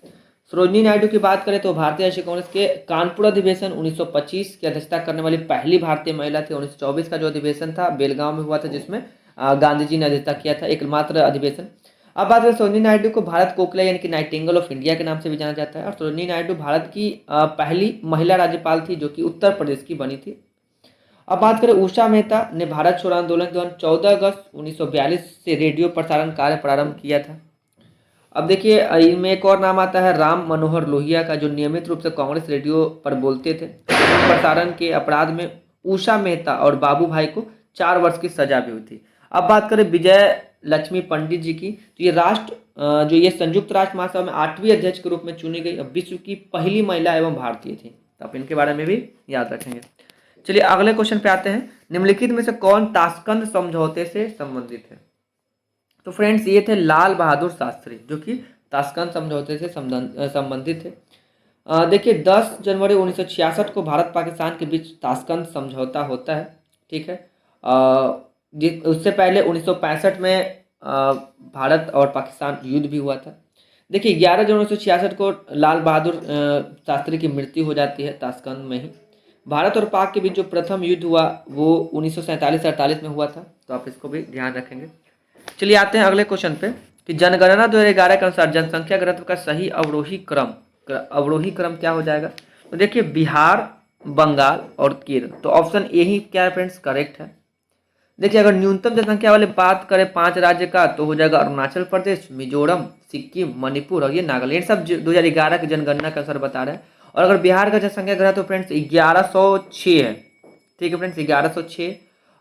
S1: सरोजिनी नायडू की बात करें तो भारतीय राष्ट्रीय कांग्रेस के कानपुर अधिवेशन 1925 की अध्यक्षता करने वाली पहली भारतीय महिला थी। 1924 का जो अधिवेशन था बेलगांव में हुआ था, जिसमें गांधी जी ने अध्यक्षता किया था, एकमात्र अधिवेशन। अब बात करें सरोजिनी नायडू को भारत कोकिला यानी कि नाइटिंगेल ऑफ इंडिया के नाम से भी जाना जाता है। और सरोजिनी नायडू भारत की पहली महिला राज्यपाल थी जो कि उत्तर प्रदेश की बनी थी। अब बात करें उषा मेहता ने भारत छोड़ो आंदोलन के दौरान 14 अगस्त 1942 से रेडियो प्रसारण कार्य प्रारंभ किया था। अब देखिए इनमें एक और नाम आता है राम मनोहर लोहिया का, जो नियमित रूप से कांग्रेस रेडियो पर बोलते थे। प्रसारण के अपराध में उषा मेहता और बाबू भाई को 4 वर्ष की सजा भी हुई थी। अब बात करें विजय लक्ष्मी पंडित जी की, तो ये संयुक्त राष्ट्र महासभा में 8वीं अध्यक्ष के रूप में चुनी गई और विश्व की पहली महिला एवं भारतीय थी। तो आप इनके बारे में भी याद रखेंगे। चलिए अगले क्वेश्चन पे आते हैं। निम्नलिखित में से कौन ताशकंद समझौते से संबंधित है। तो फ्रेंड्स ये थे लाल बहादुर शास्त्री, जो कि ताशकंद समझौते से संबंधित थे। देखिए 10 जनवरी 1966 को भारत पाकिस्तान के बीच ताशकंद समझौता होता है। ठीक है, उससे पहले 1965 में भारत और पाकिस्तान युद्ध भी हुआ था। देखिए 11 जनवरी 1966 को लाल बहादुर शास्त्री की मृत्यु हो जाती है ताशकंद में ही। भारत और पाक के बीच जो प्रथम युद्ध हुआ वो 1947-48 में हुआ था। तो आप इसको भी ध्यान रखेंगे। चलिए आते हैं अगले क्वेश्चन पे कि जनगणना 2011 के अनुसार जनसंख्या घनत्व का सही अवरोही क्रम क्या हो जाएगा। तो देखिए बिहार, बंगाल और केरल। तो ऑप्शन ए ही क्या है फ्रेंड्स, करेक्ट है। देखिए अगर न्यूनतम जनसंख्या वाले बात करें 5 राज्य का तो हो जाएगा अरुणाचल प्रदेश, मिजोरम, सिक्किम, मणिपुर और ये नागालैंड। सब 2011 की जनगणना के अनुसार बता रहे हैं। और अगर बिहार का जनसंख्या घनत्व तो फ्रेंड्स 1106 है। ठीक है फ्रेंड्स 1106।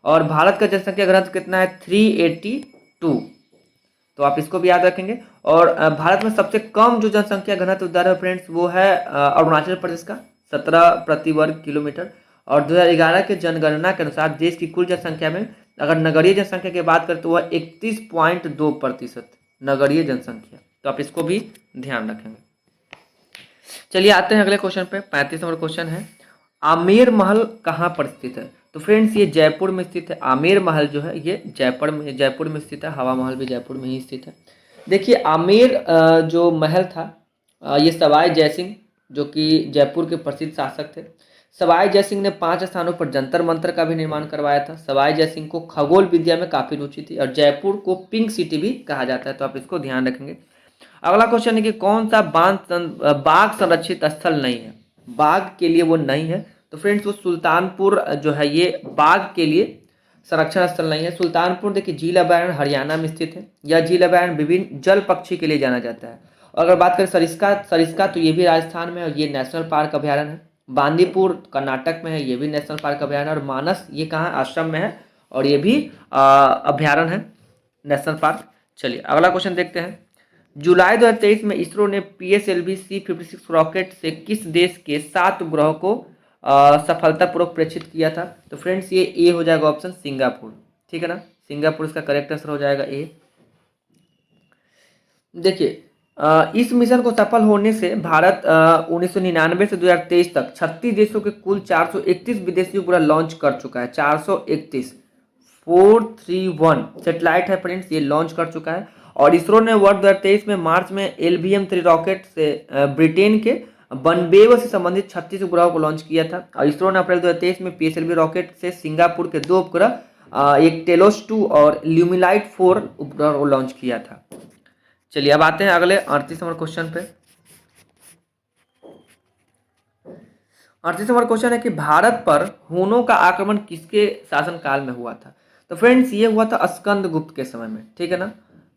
S1: और भारत का जनसंख्या घनत्व कितना है 382। तो आप इसको भी याद रखेंगे। और भारत में सबसे कम जो जनसंख्या घनत्व दर है फ्रेंड्स वो है अरुणाचल प्रदेश का 17 प्रति वर्ग किलोमीटर। और 2011 के जनगणना के अनुसार देश की कुल जनसंख्या में अगर नगरीय जनसंख्या की बात करें तो वह 31.2% नगरीय जनसंख्या। तो आप इसको भी ध्यान रखेंगे। चलिए आते हैं अगले क्वेश्चन पे। 35 नंबर क्वेश्चन है, आमेर महल कहाँ पर स्थित है। तो फ्रेंड्स ये जयपुर में स्थित है। आमेर महल जो है ये जयपुर में स्थित है। हवा महल भी जयपुर में ही स्थित है। देखिए आमेर जो महल था ये सवाई जयसिंह जो कि जयपुर के प्रसिद्ध शासक थे। सवाई जयसिंह ने 5 स्थानों पर जंतर मंतर का भी निर्माण करवाया था। सवाई जयसिंह को खगोल विद्या में काफी रुचि थी और जयपुर को पिंक सिटी भी कहा जाता है। तो आप इसको ध्यान रखेंगे। अगला क्वेश्चन है कि कौन सा बाघ संरक्षित स्थल नहीं है। बाघ के लिए वो नहीं है। तो फ्रेंड्स वो सुल्तानपुर जो है ये बाघ के लिए संरक्षण स्थल नहीं है। सुल्तानपुर देखिए झील अभयारण्य हरियाणा में स्थित है। यह झील अभयारण्य विभिन्न जल पक्षी के लिए जाना जाता है। और अगर बात करें सरिस्का तो ये भी राजस्थान में है और ये नेशनल पार्क अभयारण्य है। बांदीपुर कर्नाटक में है, ये भी नेशनल पार्क अभयारण्य। और मानस ये कहाँ आश्रम में है और ये भी अभयारण्य है, नेशनल पार्क। चलिए अगला क्वेश्चन देखते हैं। जुलाई 2023 में इसरो ने PSLV C56 रॉकेट से किस देश के 7 उपग्रहों को सफलतापूर्वक प्रेक्षित किया था? तो फ्रेंड्स ये ए हो जाएगा ऑप्शन सिंगापुर, ठीक है ना, सिंगापुर इसका करेक्ट आंसर हो जाएगा ए। देखिए इस मिशन को सफल होने से भारत 1999 से 2023 तक 36 देशों के कुल 431 विदेशी उपग्रह लॉन्च कर चुका है। 431 431 सेटेलाइट है फ्रेंड्स, ये लॉन्च कर चुका है। और इसरो ने वर्ष 2023 में मार्च में LVM-3 रॉकेट से ब्रिटेन के बनबेव से संबंधित 36 उपग्रहों को लॉन्च किया था। और इसरो ने अप्रैल 2023 में PSLV रॉकेट से सिंगापुर के 2 उपग्रह एक टेलोस 2 और ल्यूमिलाइट 4 उपग्रह को लॉन्च किया था। चलिए अब आते हैं अगले 38 नंबर क्वेश्चन पे। 38 नंबर क्वेश्चन है कि भारत पर हुनों का आक्रमण किसके शासनकाल में हुआ था? तो फ्रेंड्स ये हुआ था स्कंदगुप्त के समय में, ठीक है ना।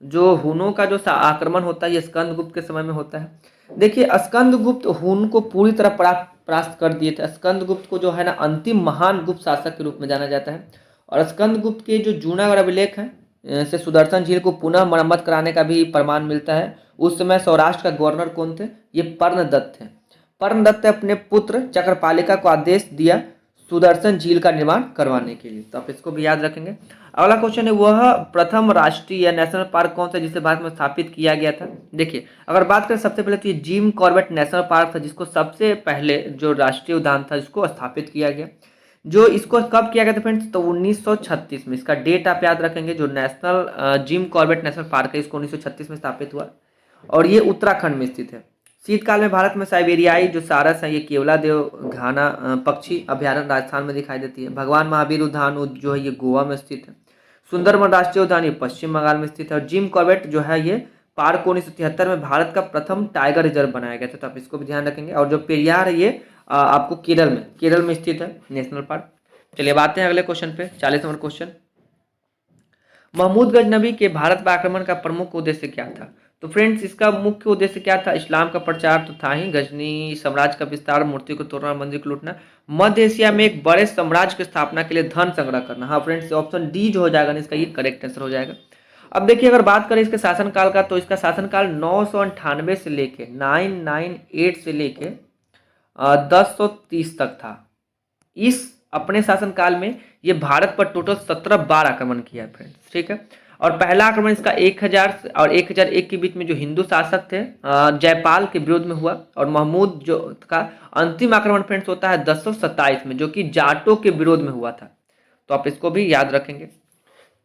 S1: जो हुनों का जो आक्रमण होता है ये स्कंदगुप्त के समय में होता है। देखिए स्कंदगुप्त हुन को पूरी तरह परास्त कर दिए थे। स्कंदगुप्त को जो है ना अंतिम महान गुप्त शासक के रूप में जाना जाता है। और स्कंदगुप्त के जो जूनागढ़ अभिलेख है से सुदर्शन झील को पुनः मरम्मत कराने का भी प्रमाण मिलता है। उस समय सौराष्ट्र का गवर्नर कौन थे? ये पर्णदत्त थे। पर्णदत्त ने अपने पुत्र चक्रपालिका को आदेश दिया सुदर्शन झील का निर्माण करवाने के लिए, तो आप इसको भी याद रखेंगे। अगला क्वेश्चन है वह प्रथम राष्ट्रीय या नेशनल पार्क कौन सा जिसे भारत में स्थापित किया गया था? देखिए अगर बात करें सबसे पहले तो ये जिम कॉर्बेट नेशनल पार्क था, जिसको सबसे पहले जो राष्ट्रीय उद्यान था जिसको स्थापित किया गया। जो इसको कब किया गया था फ्रेंड्स? तो 1936 में। इसका डेट आप याद रखेंगे। जो national Jim Corbett national park है इसको 1936 में स्थापित हुआ और ये उत्तराखंड में स्थित है। शीतकाल में भारत में साइबेरियाई जो सारस है ये केवलादेव घाना पक्षी अभ्यारण्य राजस्थान में दिखाई देती है। भगवान महावीर उद्यान जो है ये गोवा में स्थित है। सुंदरबन राष्ट्रीय उद्यान ये पश्चिम बंगाल में स्थित है। और जिम कॉर्बेट जो है ये पार्क 1973 में भारत का प्रथम टाइगर रिजर्व बनाया गया था, तो आप इसको भी ध्यान रखेंगे। और जो पेरियार है ये आपको केरल में स्थित है नेशनल पार्क। चलिए अब आते हैं अगले क्वेश्चन पे, 40 नंबर क्वेश्चन। महमूद गजनबी के भारत पर आक्रमण का प्रमुख उद्देश्य क्या था? तो फ्रेंड्स इसका मुख्य उद्देश्य क्या था? इस्लाम का प्रचार तो था ही, गजनी साम्राज्य का विस्तार, मूर्ति को तोड़ना, मंदिर को लूटना, मध्य एशिया में एक बड़े साम्राज्य की स्थापना के लिए धन संग्रह करना। हाँ फ्रेंड्स ऑप्शन डी जो हो जाएगा ना इसका ये करेक्ट आंसर हो जाएगा। अब देखिए अगर बात करें इसके शासनकाल का तो इसका शासनकाल 998 से लेके 998 से लेके 1030 तक था। इस अपने शासनकाल में ये भारत पर टोटल 17 बार आक्रमण किया है फ्रेंड्स, ठीक है। और पहला आक्रमण इसका 1000 और 1001 के बीच में जो हिंदू शासक थे जयपाल के विरोध में हुआ। और महमूद जो का अंतिम आक्रमण फ्रेंड्स होता है 1027 में, जो कि जाटों के विरोध में हुआ था, तो आप इसको भी याद रखेंगे।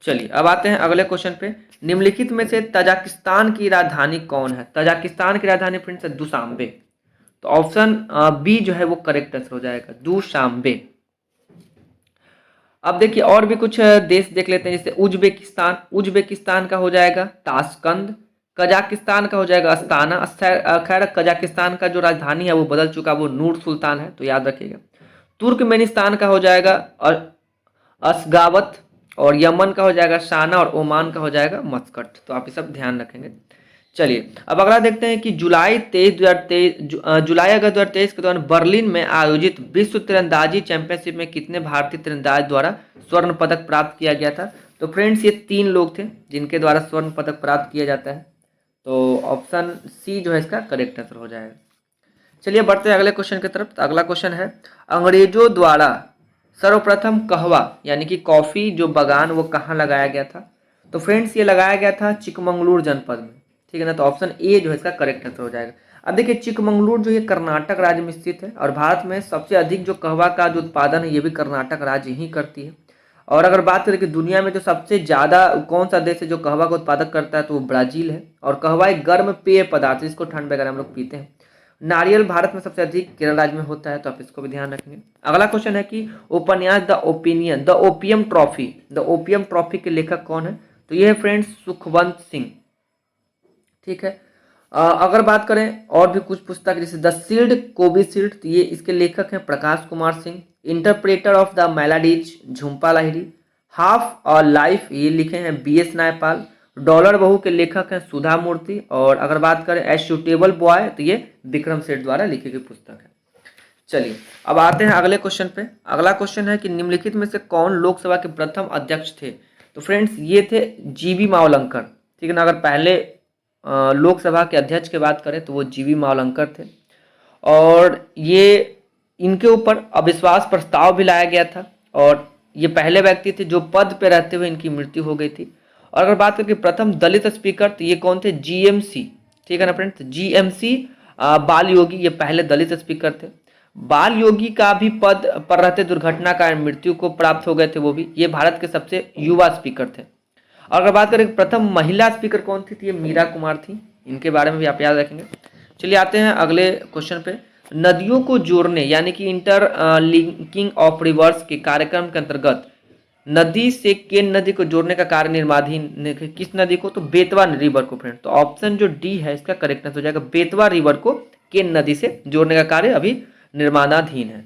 S1: चलिए अब आते हैं अगले क्वेश्चन पे। निम्नलिखित में से तजाकिस्तान की राजधानी कौन है? तजाकिस्तान की राजधानी फ्रेंड्स है दुशांबे, तो ऑप्शन बी जो है वो करेक्ट आंसर हो जाएगा, दुशांबे। अब देखिए और भी कुछ देश देख लेते हैं, जैसे उज्बेकिस्तान का हो जाएगा ताशकंद, कजाकिस्तान का हो जाएगा अस्ताना। खैर कजाकिस्तान का जो राजधानी है वो बदल चुका, वो नूर सुल्तान है, तो याद रखिएगा। तुर्कमेनिस्तान का हो जाएगा अशगावत, और यमन का हो जाएगा शाना, और ओमान का हो जाएगा मस्कट, तो आप ये सब ध्यान रखेंगे। चलिए अब अगला देखते हैं कि जुलाई अगस्त 2023 के दौरान बर्लिन में आयोजित विश्व तीरंदाजी चैंपियनशिप में कितने भारतीय तीरंदाज द्वारा स्वर्ण पदक प्राप्त किया गया था? तो फ्रेंड्स ये 3 लोग थे जिनके द्वारा स्वर्ण पदक प्राप्त किया जाता है, तो ऑप्शन सी जो है इसका करेक्ट आंसर हो जाएगा। चलिए बढ़ते हैं अगले क्वेश्चन की तरफ। तो अगला क्वेश्चन है अंग्रेजों द्वारा सर्वप्रथम कहवा यानी कि कॉफी जो बागान वो कहाँ लगाया गया था? तो फ्रेंड्स ये लगाया गया था चिकमंगलुरु जनपद में, ठीक है ना, तो ऑप्शन ए जो है इसका करेक्ट आंसर हो जाएगा। अब देखिए चिकमंगलुरु जो ये कर्नाटक राज्य में स्थित है और भारत में सबसे अधिक जो कहवा का जो उत्पादन है ये भी कर्नाटक राज्य ही करती है। और अगर बात करें कि दुनिया में जो सबसे ज़्यादा कौन सा देश है जो कहवा का उत्पादक करता है तो वो ब्राजील है। और कहवा एक गर्म पेय पदार्थ है जिसको ठंड वगैरह हम लोग पीते हैं। नारियल भारत में सबसे अधिक केरल राज्य में होता है, तो आप इसको भी ध्यान रखेंगे। अगला क्वेश्चन है कि उपन्यास द ओपियम ट्रॉफी के लेखक कौन है? तो ये है फ्रेंड्स सुखवंत सिंह, ठीक है। अगर बात करें और भी कुछ पुस्तक जैसे द सील्ड कोविशील्ड, तो ये इसके लेखक हैं Prakash Kumar Singh. Interpreter of the maladies Jhumpa Lahiri. Half और लाइफ ये लिखे हैं BS नायपाल। डॉलर बहू के लेखक हैं सुधा मूर्ति। और अगर बात करें ए सूटेबल बॉय तो ये विक्रम सेठ द्वारा लिखी गई पुस्तक है। चलिए अब आते हैं अगले क्वेश्चन पे। अगला क्वेश्चन है कि निम्नलिखित में से कौन लोकसभा के प्रथम अध्यक्ष थे? तो फ्रेंड्स ये थे GV मावलंकर, ठीक है ना। अगर पहले लोकसभा के अध्यक्ष की बात करें तो वो जीवी मावलंकर थे, और ये इनके ऊपर अविश्वास प्रस्ताव भी लाया गया था, और ये पहले व्यक्ति थे जो पद पे रहते हुए इनकी मृत्यु हो गई थी। और अगर बात करें प्रथम दलित स्पीकर, तो ये कौन थे? जीएमसी, ठीक है ना फ्रेंड्स, जीएमसी बाल योगी, ये पहले दलित स्पीकर थे। बाल योगी का भी पद पर रहते दुर्घटना का मृत्यु को प्राप्त हो गए थे वो भी। ये भारत के सबसे युवा स्पीकर थे। और अगर बात करें प्रथम महिला स्पीकर कौन थी, तो ये मीरा कुमार थी। इनके बारे में भी आप याद रखेंगे। चलिए आते हैं अगले क्वेश्चन पे। नदियों को जोड़ने यानी कि इंटर लिंकिंग ऑफ रिवर्स के कार्यक्रम के अंतर्गत नदी से केन नदी को जोड़ने का कार्य निर्माणाधीन किस नदी को? तो बेतवा रिवर को फ्रेंड। तो ऑप्शन जो डी है इसका करेक्टनेस हो जाएगा, बेतवा रिवर को केन नदी से जोड़ने का कार्य अभी निर्माणाधीन है।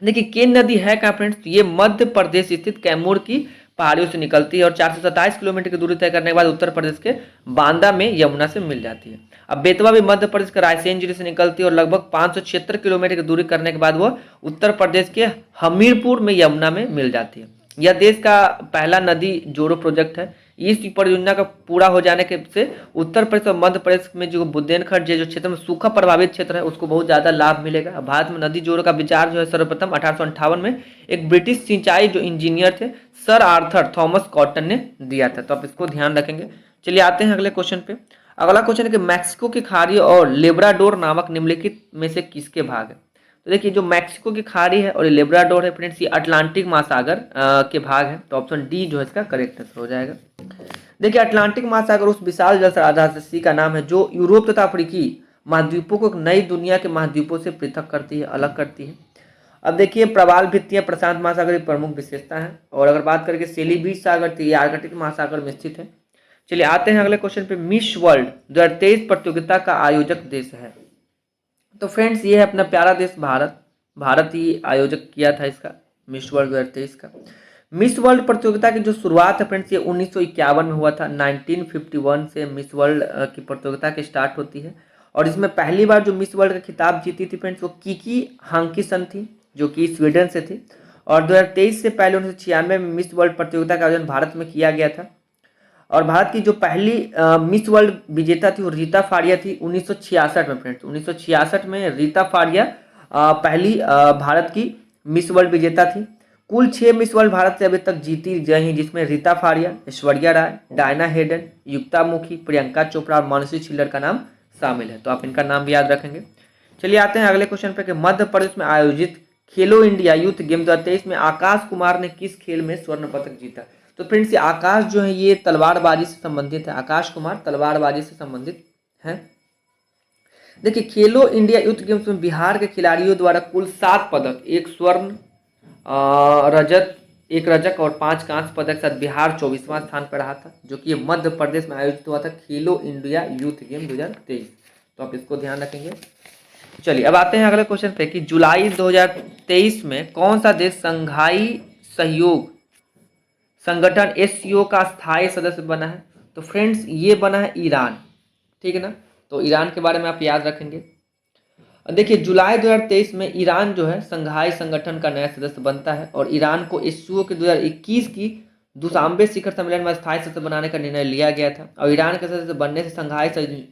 S1: देखिए केन नदी है कहाँ फ्रेंड्स? तो ये मध्य प्रदेश स्थित कैमूर की पहाड़ियों से निकलती है और 427 किलोमीटर की दूरी तय करने के बाद उत्तर प्रदेश के बांदा में यमुना से मिल जाती है। अब बेतवा भी मध्य प्रदेश के रायसेन जिले से निकलती है और लगभग 576 किलोमीटर की दूरी करने के बाद वो उत्तर प्रदेश के हमीरपुर में यमुना में मिल जाती है। यह देश का पहला नदी जोड़ो प्रोजेक्ट है। इस परियोजना का पूरा हो जाने के से उत्तर प्रदेश और मध्य प्रदेश में जो बुंदेलखंड जो क्षेत्र में सूखा प्रभावित क्षेत्र है उसको बहुत ज़्यादा लाभ मिलेगा। भारत में नदी जोड़ो का विचार जो है सर्वप्रथम 1858 में एक ब्रिटिश सिंचाई जो इंजीनियर थे सर आर्थर थॉमस कॉटन ने दिया था। तो आप इसको ध्यान रखेंगे। चलिए आते हैं अगले क्वेश्चन पे। अगला क्वेश्चन है कि मैक्सिको की खाड़ी और लेब्राडोर नामक निम्नलिखित में से किसके भाग है? तो देखिए जो मैक्सिको की खाड़ी है और लेब्राडोर है फ्रेंड्स, ये अटलांटिक महासागर के भाग है। तो ऑप्शन डी जो है इसका करेक्ट आंसर हो जाएगा। देखिए अटलांटिक महासागर उस विशाल जल राशि का नाम है जो यूरोप तथा अफ्रीकी महाद्वीपों को एक नई दुनिया के महाद्वीपों से पृथक करती है, अलग करती है। अब देखिए प्रवाल भित्तियां प्रशांत महासागर की प्रमुख विशेषता है। और अगर बात करें सेलिबीज सागर तो ये आर्कटिक महासागर में स्थित है। चलिए आते हैं अगले क्वेश्चन पे। मिस वर्ल्ड 2023 प्रतियोगिता का आयोजक देश है? तो फ्रेंड्स ये है अपना प्यारा देश भारत। भारत ही आयोजक किया था इसका मिस वर्ल्ड 2023 का। मिस वर्ल्ड प्रतियोगिता की जो शुरुआत है फ्रेंड्स ये 1951 में हुआ था। 1951 से मिस वर्ल्ड की प्रतियोगिता की स्टार्ट होती है और इसमें पहली बार जो मिस वर्ल्ड का खिताब जीती थी फ्रेंड्स वो किकी हांकीसन थी जो कि स्वीडन से थी। और 2023 से पहले 1996 में मिस वर्ल्ड प्रतियोगिता का आयोजन भारत में किया गया था। और भारत की जो पहली मिस वर्ल्ड विजेता थी वो रीता फाड़िया थी 1966 में फ्रेंड्स। 1966 में रीता फाड़िया पहली भारत की मिस वर्ल्ड विजेता थी। कुल 6 मिस वर्ल्ड भारत से अभी तक जीती गई हैं जिसमें रीता फाड़िया, ऐश्वर्या राय, डायना हेडन, युक्ता मुखी, प्रियंका चोपड़ा और मानुषी छिल्लर का नाम शामिल है। तो आप इनका नाम भी याद रखेंगे। चलिए आते हैं अगले क्वेश्चन पे कि मध्य प्रदेश में आयोजित खेलो इंडिया यूथ गेम 2023 में आकाश कुमार ने किस खेल में स्वर्ण पदक जीता? तो फ्रेंड्स ये आकाश जो है ये तलवारबाजी से संबंधित है। आकाश कुमार तलवारबाजी से संबंधित है। देखिए खेलो इंडिया यूथ गेम्स में बिहार के खिलाड़ियों द्वारा कुल 7 पदक, एक स्वर्ण, रजत, एक रजक और 5 कांस्य पदक के साथ बिहार 24वां स्थान पर रहा था जो कि मध्य प्रदेश में आयोजित हुआ था खेलो इंडिया यूथ गेम 2023। तो आप इसको ध्यान रखेंगे। चलिए अब आते हैं अगले क्वेश्चन पे कि जुलाई 2023 में कौन सा देश संघाई सहयोग संगठन एससीओ का स्थायी सदस्य बना है? तो फ्रेंड्स ये बना है ईरान, ठीक है ना। तो ईरान के बारे में आप याद रखेंगे। देखिए जुलाई 2023 में ईरान जो है संघाई संगठन का नया सदस्य बनता है और ईरान को एससीओ के 2021 की दुशांबे शिखर सम्मेलन में स्थायी सदस्य बनाने का निर्णय लिया गया था। और ईरान के सदस्य बनने से संघाई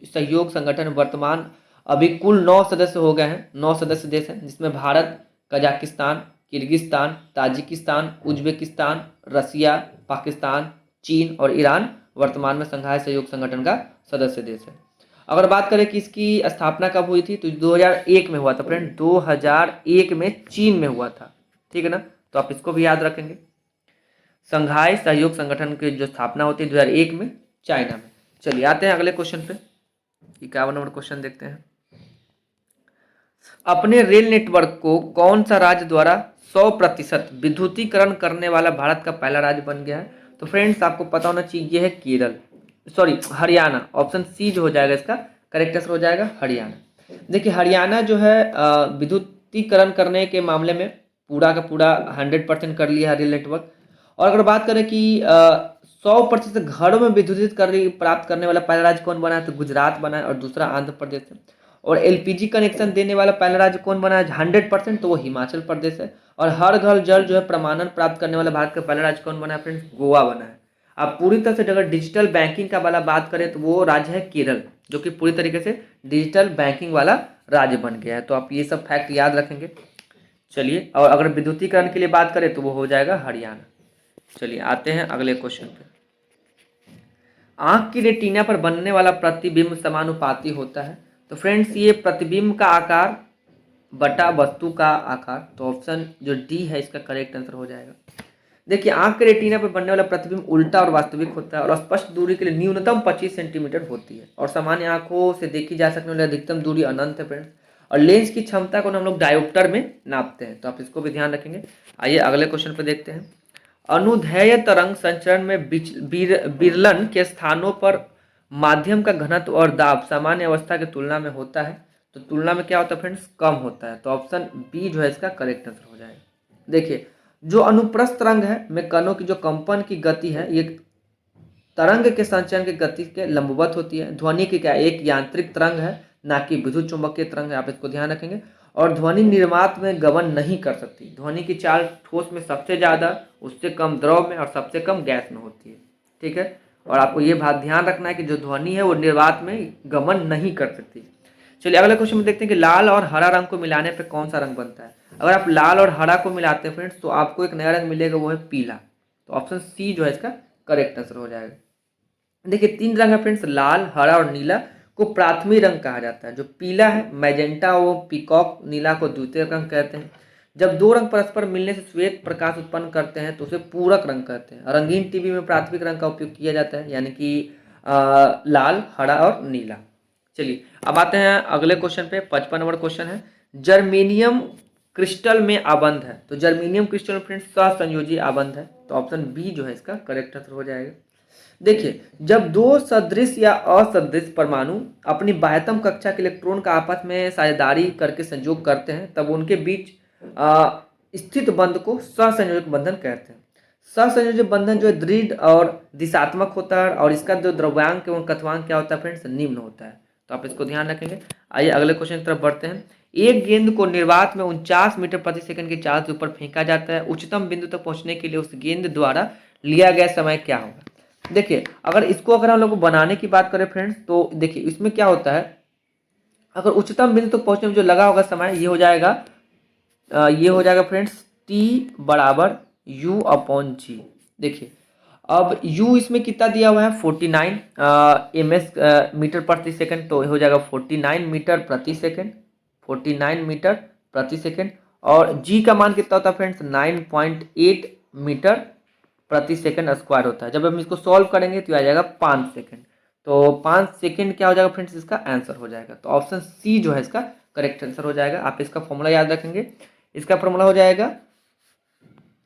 S1: सहयोग संगठन वर्तमान अभी कुल 9 सदस्य हो गए हैं। 9 सदस्य देश हैं जिसमें Bharat, Kazakhstan, Kyrgyzstan, Tajikistan, Uzbekistan, Russia, Pakistan, चीन और ईरान वर्तमान में संघाई सहयोग संगठन का सदस्य देश है। अगर बात करें कि इसकी स्थापना कब हुई थी तो 2001 में हुआ था फ्रेंड। 2001 में चीन में हुआ था, ठीक है ना। तो आप इसको भी याद रखेंगे। संघाई सहयोग संगठन की जो स्थापना होती है 2001 में चाइना में। चलिए आते हैं अगले क्वेश्चन पे। 51 नंबर क्वेश्चन देखते हैं। अपने रेल नेटवर्क को कौन सा राज्य द्वारा 100% विद्युतीकरण करने वाला भारत का पहला राज्य बन गया है? तो फ्रेंड्स आपको पता होना चाहिए ये है Kerala, sorry Haryana. Option C जो हो जाएगा इसका करेक्ट आंसर हो जाएगा हरियाणा। देखिए हरियाणा जो है विद्युतीकरण करने के मामले में पूरा का पूरा 100% कर लिया है रेल नेटवर्क। और अगर बात करें कि 100% घरों में विद्युतीकरण प्राप्त करने वाला पहला राज्य कौन बना है तो गुजरात बना है और दूसरा आंध्र प्रदेश है। और एलपीजी कनेक्शन देने वाला पहला राज्य कौन बना है 100% तो वो हिमाचल प्रदेश है। और हर घर जल जो है प्रमाणन प्राप्त करने वाला भारत का पहला राज्य कौन बना है फ्रेंड्स? गोवा बना है। आप पूरी तरह से अगर डिजिटल बैंकिंग का वाला बात करें तो वो राज्य है केरल, जो कि पूरी तरीके से डिजिटल बैंकिंग वाला राज्य बन गया है। तो आप ये सब फैक्ट याद रखेंगे। चलिए, और अगर विद्युतीकरण के लिए बात करें तो वो हो जाएगा हरियाणा। चलिए आते हैं अगले क्वेश्चन पे। आंख की रेटिना पर बनने वाला प्रतिबिंब समानुपाती होता है। तो फ्रेंड्स, ये प्रतिबिंब का आकार बटा वस्तु का आकार, तो ऑप्शन जो डी है इसका करेक्ट आंसर हो जाएगा। देखिए, आंख के रेटिना पर बनने वाला प्रतिबिंब उल्टा और वास्तविक होता है और स्पष्ट दूरी के लिए न्यूनतम 25 सेंटीमीटर होती है और सामान्य आंखों से देखी जा सकने वाली अधिकतम दूरी अनंत है फ्रेंड्स। और लेंस की क्षमता को हम लोग डायोप्टर में नापते हैं, तो आप इसको भी ध्यान रखेंगे। आइए अगले क्वेश्चन पर देखते हैं। अनुदैर्ध्य तरंग संचरण में विरलन के स्थानों पर माध्यम का घनत्व और दाब सामान्य अवस्था की तुलना में होता है। तो तुलना में क्या होता है फ्रेंड्स, कम होता है। तो ऑप्शन बी जो है इसका करेक्ट आंसर हो जाएगा। देखिए, जो अनुप्रस्थ तरंग है में कणों की जो कंपन की गति है ये तरंग के संचरण की गति के लंबवत होती है। ध्वनि की क्या एक यांत्रिक तरंग है, ना कि विद्युत चुंबकीय तरंग है, आप इसको ध्यान रखेंगे। और ध्वनि निर्वात में गमन नहीं कर सकती। ध्वनि की चाल ठोस में सबसे ज़्यादा, उससे कम द्रव में और सबसे कम गैस में होती है। ठीक है, और आपको ये बात ध्यान रखना है कि जो ध्वनि है वो निर्वात में गमन नहीं कर सकती। चलिए अगले क्वेश्चन में देखते हैं कि लाल और हरा रंग को मिलाने पर कौन सा रंग बनता है। अगर आप लाल और हरा को मिलाते हैं फ्रेंड्स तो आपको एक नया रंग मिलेगा, वो है पीला। तो ऑप्शन सी जो है इसका करेक्ट आंसर हो जाएगा। देखिए, 3 रंग है फ्रेंड्स, लाल, हरा और नीला को प्राथमिक रंग कहा जाता है। जो पीला है मैजेंटा और पीकॉक नीला को द्वितीय रंग कहते हैं। जब 2 रंग परस्पर मिलने से श्वेत प्रकाश उत्पन्न करते हैं तो उसे पूरक रंग कहते हैं। रंगीन टीवी में प्राथमिक रंग का उपयोग किया जाता है, यानी कि लाल, हरा और नीला। चलिए अब आते हैं अगले क्वेश्चन पे। 55 नंबर क्वेश्चन है, जर्मेनियम क्रिस्टल में आबंध है। तो जर्मेनियम क्रिस्टल फ्रेंड्स सहसंयोजी आबंध है। तो ऑप्शन बी जो है इसका करेक्ट आंसर हो जाएगा। देखिए, जब 2 सदृश या असदृश परमाणु अपनी बाह्यतम कक्षा के इलेक्ट्रॉन का आपस में साझेदारी करके संयोग करते हैं तब उनके बीच स्थित बंध को सहसंयोजक बंधन कहते हैं। सहसंयोजक बंधन जो है दृढ़ और दिशात्मक होता है और इसका जो द्रव्यांक एवं कथवांक क्या होता है फ्रेंड्स, निम्न होता है। तो आप इसको ध्यान रखेंगे। आइए अगले क्वेश्चन की तरफ बढ़ते हैं। एक गेंद को निर्वात में 49 मीटर प्रति सेकंड की चाल से ऊपर फेंका जाता है। उच्चतम बिंदु तक पहुंचने के लिए उस गेंद द्वारा लिया गया समय क्या होगा। देखिए, अगर हम लोग बनाने की बात करें फ्रेंड्स तो देखिए इसमें क्या होता है, अगर उच्चतम बिंदु तक पहुंचने में जो लगा होगा समय ये हो जाएगा फ्रेंड्स टी बराबर यू अपॉन जी। देखिए, अब u इसमें कितना दिया हुआ है 49 मीटर प्रति सेकंड, तो हो जाएगा 49 मीटर प्रति सेकंड, 49 मीटर प्रति सेकंड। और g का मान कितना होता है फ्रेंड्स 9.8 मीटर प्रति सेकंड स्क्वायर होता है। जब हम इसको सॉल्व करेंगे तो आ जाएगा 5 सेकंड। तो 5 सेकंड क्या हो जाएगा फ्रेंड्स, इसका आंसर हो जाएगा। तो ऑप्शन सी जो है इसका करेक्ट आंसर हो जाएगा। आप इसका फॉर्मूला याद रखेंगे। इसका फॉर्मूला हो जाएगा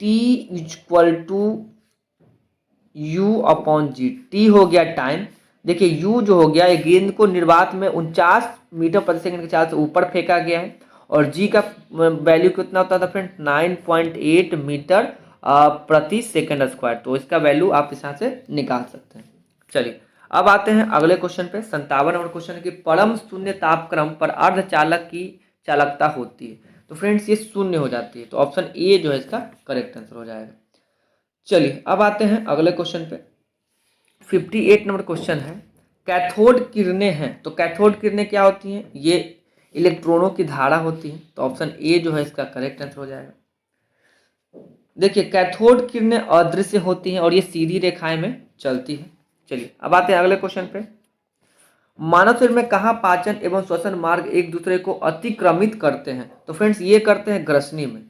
S1: t equal to u upon g. T हो गया टाइम। देखिए, u जो हो गया, एक गेंद को निर्वात में 49 मीटर प्रति सेकंड की चाल से ऊपर फेंका गया है और g का वैल्यू कितना होता था फ्रेंड 9.8 मीटर प्रति सेकंड स्क्वायर। तो इसका वैल्यू आप इस यहाँ से निकाल सकते हैं। चलिए अब आते हैं अगले क्वेश्चन पे। 57 नंबर क्वेश्चन है कि परम शून्य तापक्रम पर अर्धचालक की चालकता होती है। तो फ्रेंड्स ये शून्य हो जाती है। तो ऑप्शन ए जो है इसका करेक्ट आंसर हो जाएगा। चलिए अब आते हैं अगले क्वेश्चन पे। 58 नंबर क्वेश्चन है, कैथोड किरणें हैं। तो कैथोड किरणें क्या होती हैं, ये इलेक्ट्रॉनों की धारा होती है। तो ऑप्शन ए जो है इसका करेक्ट आंसर हो जाएगा। देखिए, कैथोड किरणें अदृश्य होती हैं और ये सीधी रेखाएं में चलती है। चलिए अब आते हैं अगले क्वेश्चन पे। मानव शरीर में कहाँ पाचन एवं श्वसन मार्ग एक दूसरे को अतिक्रमित करते हैं। तो फ्रेंड्स ये करते हैं ग्रसनी में।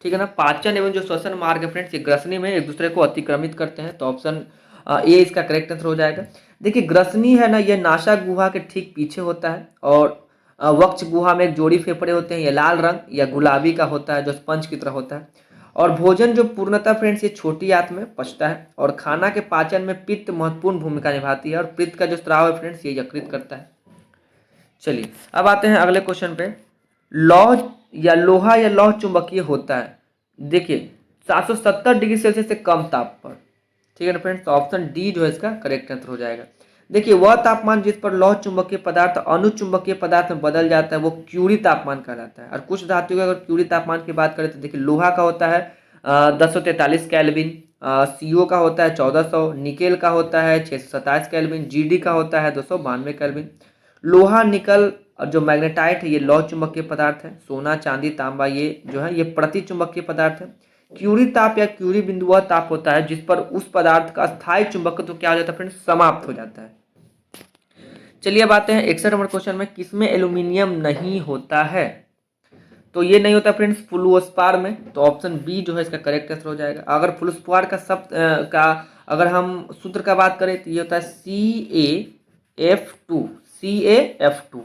S1: ठीक है ना, पाचन एवं जो श्वसन मार्ग है फ्रेंड्स ये ग्रसनी में एक दूसरे को अतिक्रमित करते हैं। तो ऑप्शन ए इसका करेक्ट आंसर हो जाएगा। देखिए, ग्रसनी है ना, ये नासा गुहा के ठीक पीछे होता है और वक्ष गुहा में एक जोड़ी फेफड़े होते हैं, ये लाल रंग या गुलाबी का होता है जो स्पंज की तरह होता है। और भोजन जो पूर्णतः फ्रेंड्स ये छोटी आंत में पचता है और खाना के पाचन में पित्त महत्वपूर्ण भूमिका निभाती है और पित्त का जो स्राव है फ्रेंड्स ये यकृत करता है। चलिए अब आते हैं अगले क्वेश्चन पे। लोहा या लौह चुंबकीय होता है। देखिए, 770 डिग्री सेल्सियस से कम ताप पर। ठीक है ना फ्रेंड्स, तो ऑप्शन डी जो है इसका करेक्ट आंसर हो जाएगा। देखिए, वह तापमान जिस पर लौह चुंबकीय पदार्थ अनुचुंबकीय पदार्थ में बदल जाता है वो क्यूरी तापमान कहलाता है। और कुछ धातु का अगर क्यूरी तापमान की बात करें तो देखिए, लोहा का होता है 1043 केल्विन, CO का होता है 1400, निकेल का होता है 627 केल्विन, GD का होता है 292 केल्विन। लोहा निकल और जो मैग्नेटाइट है ये लौह चुंबकीय पदार्थ है। सोना चांदी तांबा ये जो है ये प्रति चुंबकीय पदार्थ है। क्यूरी ताप या क्यूरी बिंदु वह ताप होता है जिस पर उस पदार्थ का स्थायी चुंबकत्व क्या हो जाता है फ्रेंड्स, समाप्त हो जाता है। चलिए अब आते हैं 61 नंबर क्वेश्चन में, किसमें एल्यूमिनियम नहीं होता है? तो ये नहीं होता फ्रेंड्स फ्लूओस्पार में, तो ऑप्शन बी जो है इसका करेक्ट आंसर हो जाएगा। अगर फ्लूओस्पार का शब्द का अगर हम सूत्र का बात करें तो ये होता है CaF2, CaF2,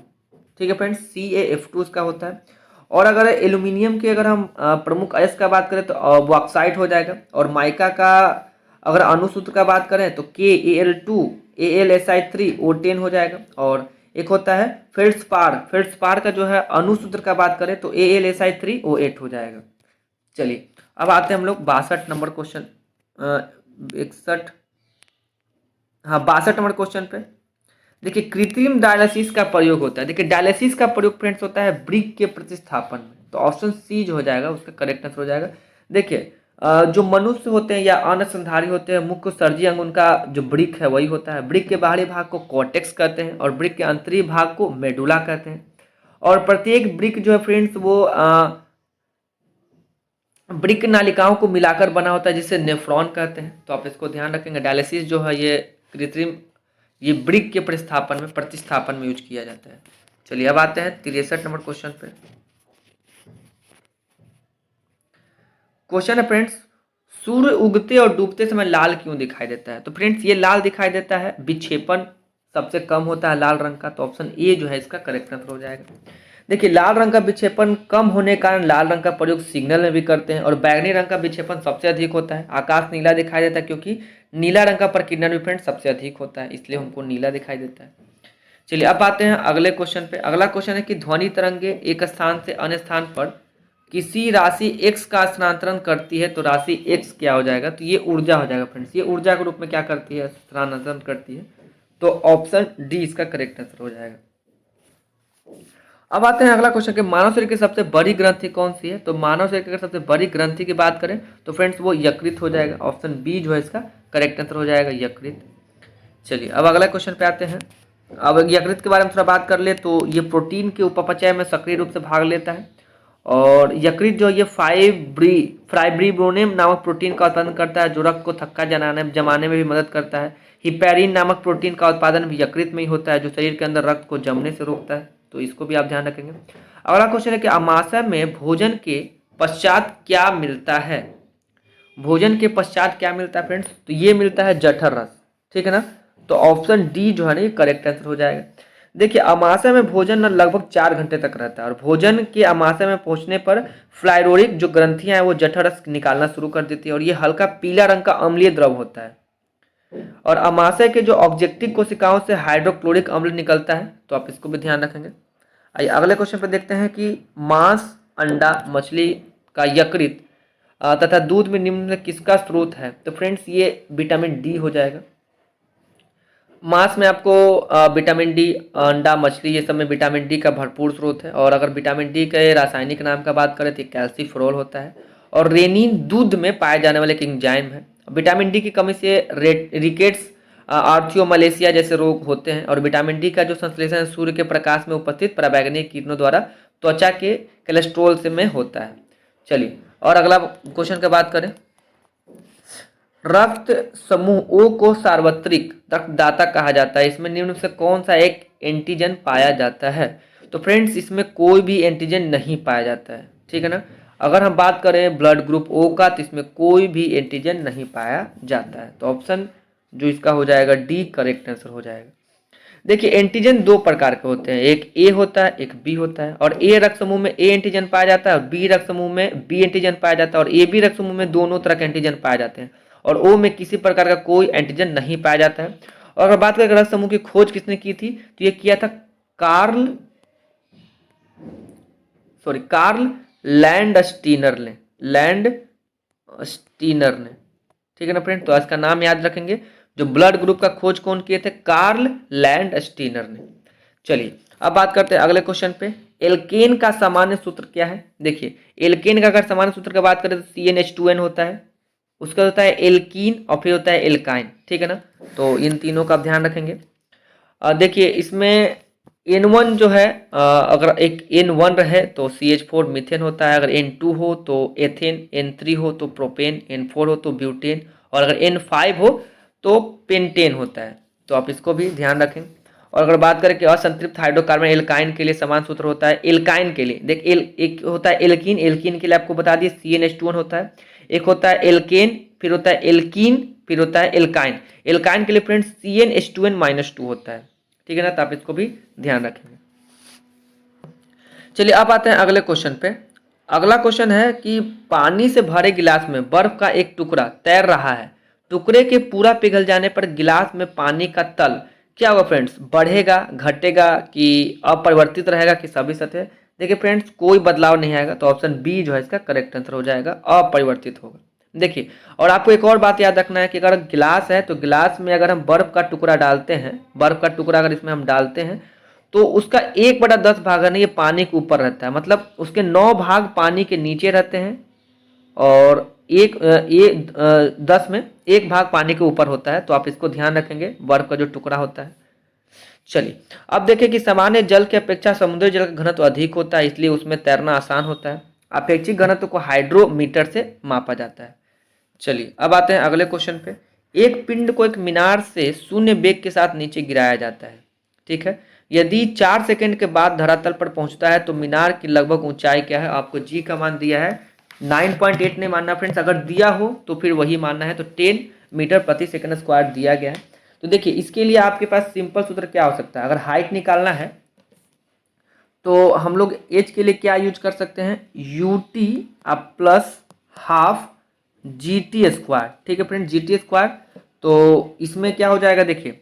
S1: ठीक है फ्रेंड्स, CaF2 इसका होता है। और अगर एल्यूमिनियम के अगर हम प्रमुख अयस्क का बात करें तो बॉक्साइट हो जाएगा। और माइका का अगर अणुसूत्र का बात करें तो KAl2 AlSi3O10 हो जाएगा। और एक होता है फेल्ड्स्पार, फेल्ड्स्पार का जो है अणुसूत्र का बात करें तो AlSi3O8 हो जाएगा। चलिए अब आते हैं हम लोग 62 नंबर क्वेश्चन, 61, हाँ 62 नंबर क्वेश्चन पे। देखिए कृत्रिम डायलिसिस का प्रयोग होता है। देखिए डायलिसिस का प्रयोग फ्रेंड्स होता है ब्रिक के प्रतिस्थापन में, तो ऑप्शन सी जो हो जाएगा उसका करेक्ट आंसर हो जाएगा। देखिए जो मनुष्य होते हैं या अन्य स्तनधारी होते हैं मुख्य सर्जी अंग उनका जो ब्रिक है वही होता है। ब्रिक के बाहरी भाग को कॉर्टेक्स कहते हैं और ब्रिक के अंतरीय भाग को मेडुला कहते हैं। और प्रत्येक ब्रिक जो है फ्रेंड्स वो ब्रिक नालिकाओं को मिलाकर बना होता है जिसे नेफ्रॉन कहते हैं। तो आप इसको ध्यान रखेंगे। डायलिसिस जो है ये कृत्रिम ये ब्रिक के प्रतिस्थापन में यूज किया जाता है। चलिए अब आते हैं 63 नंबर क्वेश्चन पे। क्वेश्चन है फ्रेंड्स, सूर्य उगते और डूबते समय लाल क्यों दिखाई देता है? तो फ्रेंड्स ये लाल दिखाई देता है, विक्षेपण सबसे कम होता है लाल रंग का, तो ऑप्शन ए जो है इसका करेक्ट आंसर हो जाएगा। देखिए लाल रंग का विक्षेपण कम होने के कारण लाल रंग का प्रयोग सिग्नल में भी करते हैं। और बैगनी रंग का विक्षेपण सबसे अधिक होता है। आकाश नीला दिखाई देता है क्योंकि नीला रंग का प्रकीर्णन भी फ्रेंड्स सबसे अधिक होता है, इसलिए हमको नीला दिखाई देता है। चलिए अब आते हैं अगले क्वेश्चन पे। अगला क्वेश्चन है कि ध्वनि तरंगे एक स्थान से अन्य स्थान पर किसी राशि x का स्थानांतरण करती है, तो राशि x क्या हो जाएगा? तो ये ऊर्जा हो जाएगा फ्रेंड्स। ये ऊर्जा के रूप में क्या करती है? स्थानांतरण करती है। तो ऑप्शन डी इसका करेक्ट आंसर हो जाएगा। अब आते हैं अगला क्वेश्चन कि मानव शरीर की सबसे बड़ी ग्रंथि कौन सी है? तो मानव शरीर की अगर सबसे बड़ी ग्रंथि की बात करें तो फ्रेंड्स वो यकृत हो जाएगा। ऑप्शन बी जो है इसका करेक्ट आंसर हो जाएगा, यकृत। चलिए अब अगला क्वेश्चन पे आते हैं। अब यकृत के बारे में थोड़ा बात कर ले तो ये प्रोटीन के उपापचय में सक्रिय रूप से भाग लेता है। और यकृत जो ये फाइब्रिनोजेन नामक प्रोटीन का उत्पादन करता है जो रक्त को थक्का जमाने में भी मदद करता है। हिपैरिन नामक प्रोटीन का उत्पादन भी यकृत में ही होता है जो शरीर के अंदर रक्त को जमने से रोकता है, तो इसको भी आप ध्यान रखेंगे। अगला क्वेश्चन है कि अमाशय में भोजन के पश्चात क्या मिलता है? भोजन के पश्चात क्या मिलता है फ्रेंड्स? तो ये मिलता है जठर रस, ठीक है ना। तो ऑप्शन डी जो है ना ये करेक्ट आंसर हो जाएगा। देखिए अमाशय में भोजन न लगभग 4 घंटे तक रहता है और भोजन के अमाशय में पहुंचने पर फ्लाइरोरिक जो ग्रंथियां हैं वो जठर रस निकालना शुरू कर देती है और ये हल्का पीला रंग का अम्लीय द्रव होता है। और अमाशय के जो ऑब्जेक्टिव कोशिकाओं से हाइड्रोक्लोरिक अम्ल निकलता है, तो आप इसको भी ध्यान रखेंगे। आइए अगले क्वेश्चन पर देखते हैं कि मांस, अंडा, मछली का यकृत तथा दूध में निम्न में किसका स्रोत है? तो फ्रेंड्स ये विटामिन डी हो जाएगा। मांस में आपको विटामिन डी, अंडा, मछली ये सब में विटामिन डी का भरपूर स्रोत है। और अगर विटामिन डी के रासायनिक नाम का बात करें तो कैल्सीफेरॉल होता है। और रेनिन दूध में पाए जाने वाले एक एंजाइम है। विटामिन डी की कमी से रिकेट्स, आर्थियोमलेशिया जैसे रोग होते हैं। और विटामिन डी का जो संश्लेषण है सूर्य के प्रकाश में उपस्थित पराबैंगनी किरणों द्वारा त्वचा के कोलेस्ट्रॉल से में होता है। चलिए और अगला क्वेश्चन की बात करें, रक्त समूह ओ को सार्वत्रिक रक्तदाता कहा जाता है। इसमें निम्न से कौन सा एक एंटीजन पाया जाता है? तो फ्रेंड्स इसमें कोई भी एंटीजन नहीं पाया जाता है, ठीक है ना। अगर हम बात करें ब्लड ग्रुप ओ का तो इसमें कोई भी एंटीजन नहीं पाया जाता है, तो ऑप्शन जो इसका हो जाएगा डी करेक्ट आंसर हो जाएगा। देखिए एंटीजन 2 प्रकार के होते हैं, एक ए होता है एक बी होता है। और ए रक्त समूह में ए एंटीजन पाया जाता है और बी रक्त समूह में बी एंटीजन पाया जाता है। और ए बी रक्त समूह में दोनों तरह के एंटीजन पाए जाते हैं और ओ में किसी प्रकार का कोई एंटीजन नहीं पाया जाता है। और अगर बात करें रक्त समूह की खोज किसने की थी तो ये किया था कार्ल लैंडस्टीनर ने, ठीक है ना फ्रेंड। तो इसका नाम याद रखेंगे। जो ब्लड ग्रुप का खोज कौन किए थे? कार्ल लैंडस्टीनर ने। चलिए अब बात करते हैं अगले क्वेश्चन पे। एल्केन का सामान्य सूत्र क्या है? देखिए एल्केन का अगर सामान्य सूत्र की बात करें तो CnH2n होता है। उसका होता है एल्कीन और फिर होता है एल्काइन, ठीक है ना। तो इन तीनों का आप ध्यान रखेंगे। देखिए इसमें N1 जो है, अगर एक N1 रहे तो CH4 मीथेन होता है, अगर N2 हो तो एथेन, N3 हो तो प्रोपेन, N4 हो तो ब्यूटेन, और अगर N5 हो तो पेंटेन होता है। तो आप इसको भी ध्यान रखें। और अगर बात करें कि असंतृप्त हाइड्रोकार्बन एल्काइन के लिए समान सूत्र होता है। एल्काइन के लिए देख एक होता है एल्कीन, एल्कीन के लिए आपको बता दिए CnH2 होता है। एक होता है एल्केन, फिर होता है एल्कीन, फिर होता है एल्काइन। एल्काइन के लिए फ्रेंड्स CnH2n-2 होता है, ठीक है ना। तो आप इसको भी ध्यान रखेंगे। चलिए अब आते हैं अगले क्वेश्चन पे। अगला क्वेश्चन है कि पानी से भरे गिलास में बर्फ का एक टुकड़ा तैर रहा है। टुकड़े के पूरा पिघल जाने पर गिलास में पानी का तल क्या होगा फ्रेंड्स, बढ़ेगा, घटेगा कि अपरिवर्तित रहेगा कि सभी सतह। देखिए फ्रेंड्स कोई बदलाव नहीं आएगा, तो ऑप्शन बी जो है इसका करेक्ट आंसर हो जाएगा, अपरिवर्तित होगा। देखिए और आपको एक और बात याद रखना है कि अगर गिलास है तो गिलास में अगर हम बर्फ का टुकड़ा डालते हैं, बर्फ का टुकड़ा अगर इसमें हम डालते हैं तो उसका 1/10 भाग है ना, ये पानी के ऊपर रहता है, मतलब उसके 9 भाग पानी के नीचे रहते हैं और ये 10 में 1 भाग पानी के ऊपर होता है। तो आप इसको ध्यान रखेंगे, बर्फ का जो टुकड़ा होता है। चलिए अब देखें कि सामान्य जल की अपेक्षा समुद्री जल का घनत्व अधिक होता है, इसलिए उसमें तैरना आसान होता है। अपेक्षित घनत्व को हाइड्रोमीटर से मापा जाता है। चलिए अब आते हैं अगले क्वेश्चन पे। एक पिंड को एक मीनार से शून्य वेग के साथ नीचे गिराया जाता है, ठीक है। यदि 4 सेकंड के बाद धरातल पर पहुंचता है तो मीनार की लगभग ऊंचाई क्या है। आपको जी का मान दिया है 9.8 नहीं मानना फ्रेंड्स, अगर दिया हो तो फिर वही मानना है। तो 10 मीटर प्रति सेकंड स्क्वायर दिया गया है। तो देखिए इसके लिए आपके पास सिंपल सूत्र क्या हो सकता है। अगर हाइट निकालना है तो हम लोग एच के लिए क्या यूज कर सकते हैं, UT plus half GT square, ठीक है फ्रेंड, GT स्क्वायर। तो इसमें क्या हो जाएगा, देखिए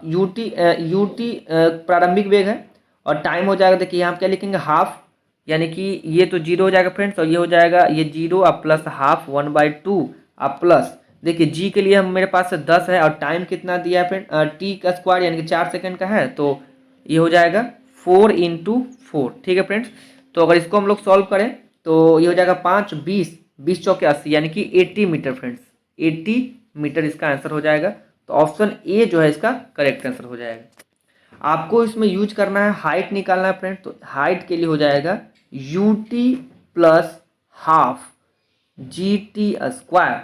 S1: यूटी प्रारंभिक वेग है और टाइम हो जाएगा, देखिए यहाँ क्या लिखेंगे हाफ, यानी कि ये तो 0 हो जाएगा फ्रेंड्स और ये हो जाएगा ये 0 अब प्लस हाफ 1/2 अब प्लस, देखिए जी के लिए हम मेरे पास से 10 है और टाइम कितना दिया है फ्रेंड, टी का स्क्वायर यानी कि 4 सेकंड का है, तो ये हो जाएगा 4 × 4, ठीक है फ्रेंड्स। तो अगर इसको हम लोग सॉल्व करें तो ये हो जाएगा 5 20 20 चौके 80 यानी कि 80 मीटर फ्रेंड्स, 80 मीटर इसका आंसर हो जाएगा। तो ऑप्शन ए जो है इसका करेक्ट आंसर हो जाएगा। आपको इसमें यूज करना है, हाइट निकालना है फ्रेंड, तो हाइट के लिए हो जाएगा UT plus half GT square.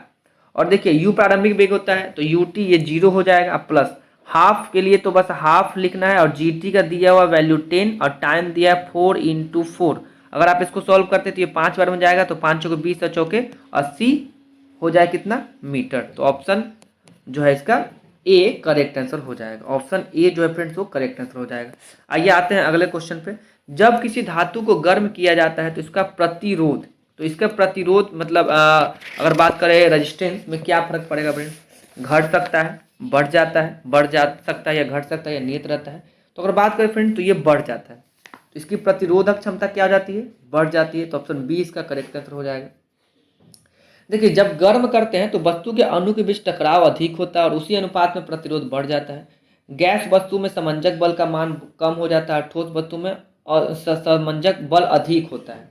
S1: और देखिए यू प्रारंभिक वेग होता है तो UT ये 0 हो जाएगा प्लस हाफ के लिए तो बस हाफ लिखना है और GT का दिया हुआ वैल्यू 10 और टाइम दिया है 4 × 4। अगर आप इसको सॉल्व करते तो ये 5 बार में जाएगा तो 5 चौके 20 और चौके 80 हो जाए कितना मीटर। तो ऑप्शन जो है इसका ए करेक्ट आंसर हो जाएगा, ऑप्शन ए जो है फ्रेंड्स वो करेक्ट आंसर हो जाएगा। आइए आते हैं अगले क्वेश्चन पे। जब किसी धातु को गर्म किया जाता है तो इसका प्रतिरोध, तो इसका प्रतिरोध मतलब अगर बात करें रेजिस्टेंस में क्या फर्क पड़ेगा फ्रेंड्स, घट सकता है, बढ़ जाता है, बढ़ जा सकता है या घट सकता है या नियत रहता है। तो अगर बात करें फ्रेंड तो ये बढ़ जाता है, तो इसकी प्रतिरोधक क्षमता क्या हो जाती है, बढ़ जाती है। तो ऑप्शन बी इसका करेक्ट आंसर हो जाएगा। देखिए जब गर्म करते हैं तो वस्तु के अणु के बीच टकराव अधिक होता है और उसी अनुपात में प्रतिरोध बढ़ जाता है। गैस वस्तु में समंजक बल का मान कम हो जाता है, ठोस वस्तु में और समंजक बल अधिक होता है।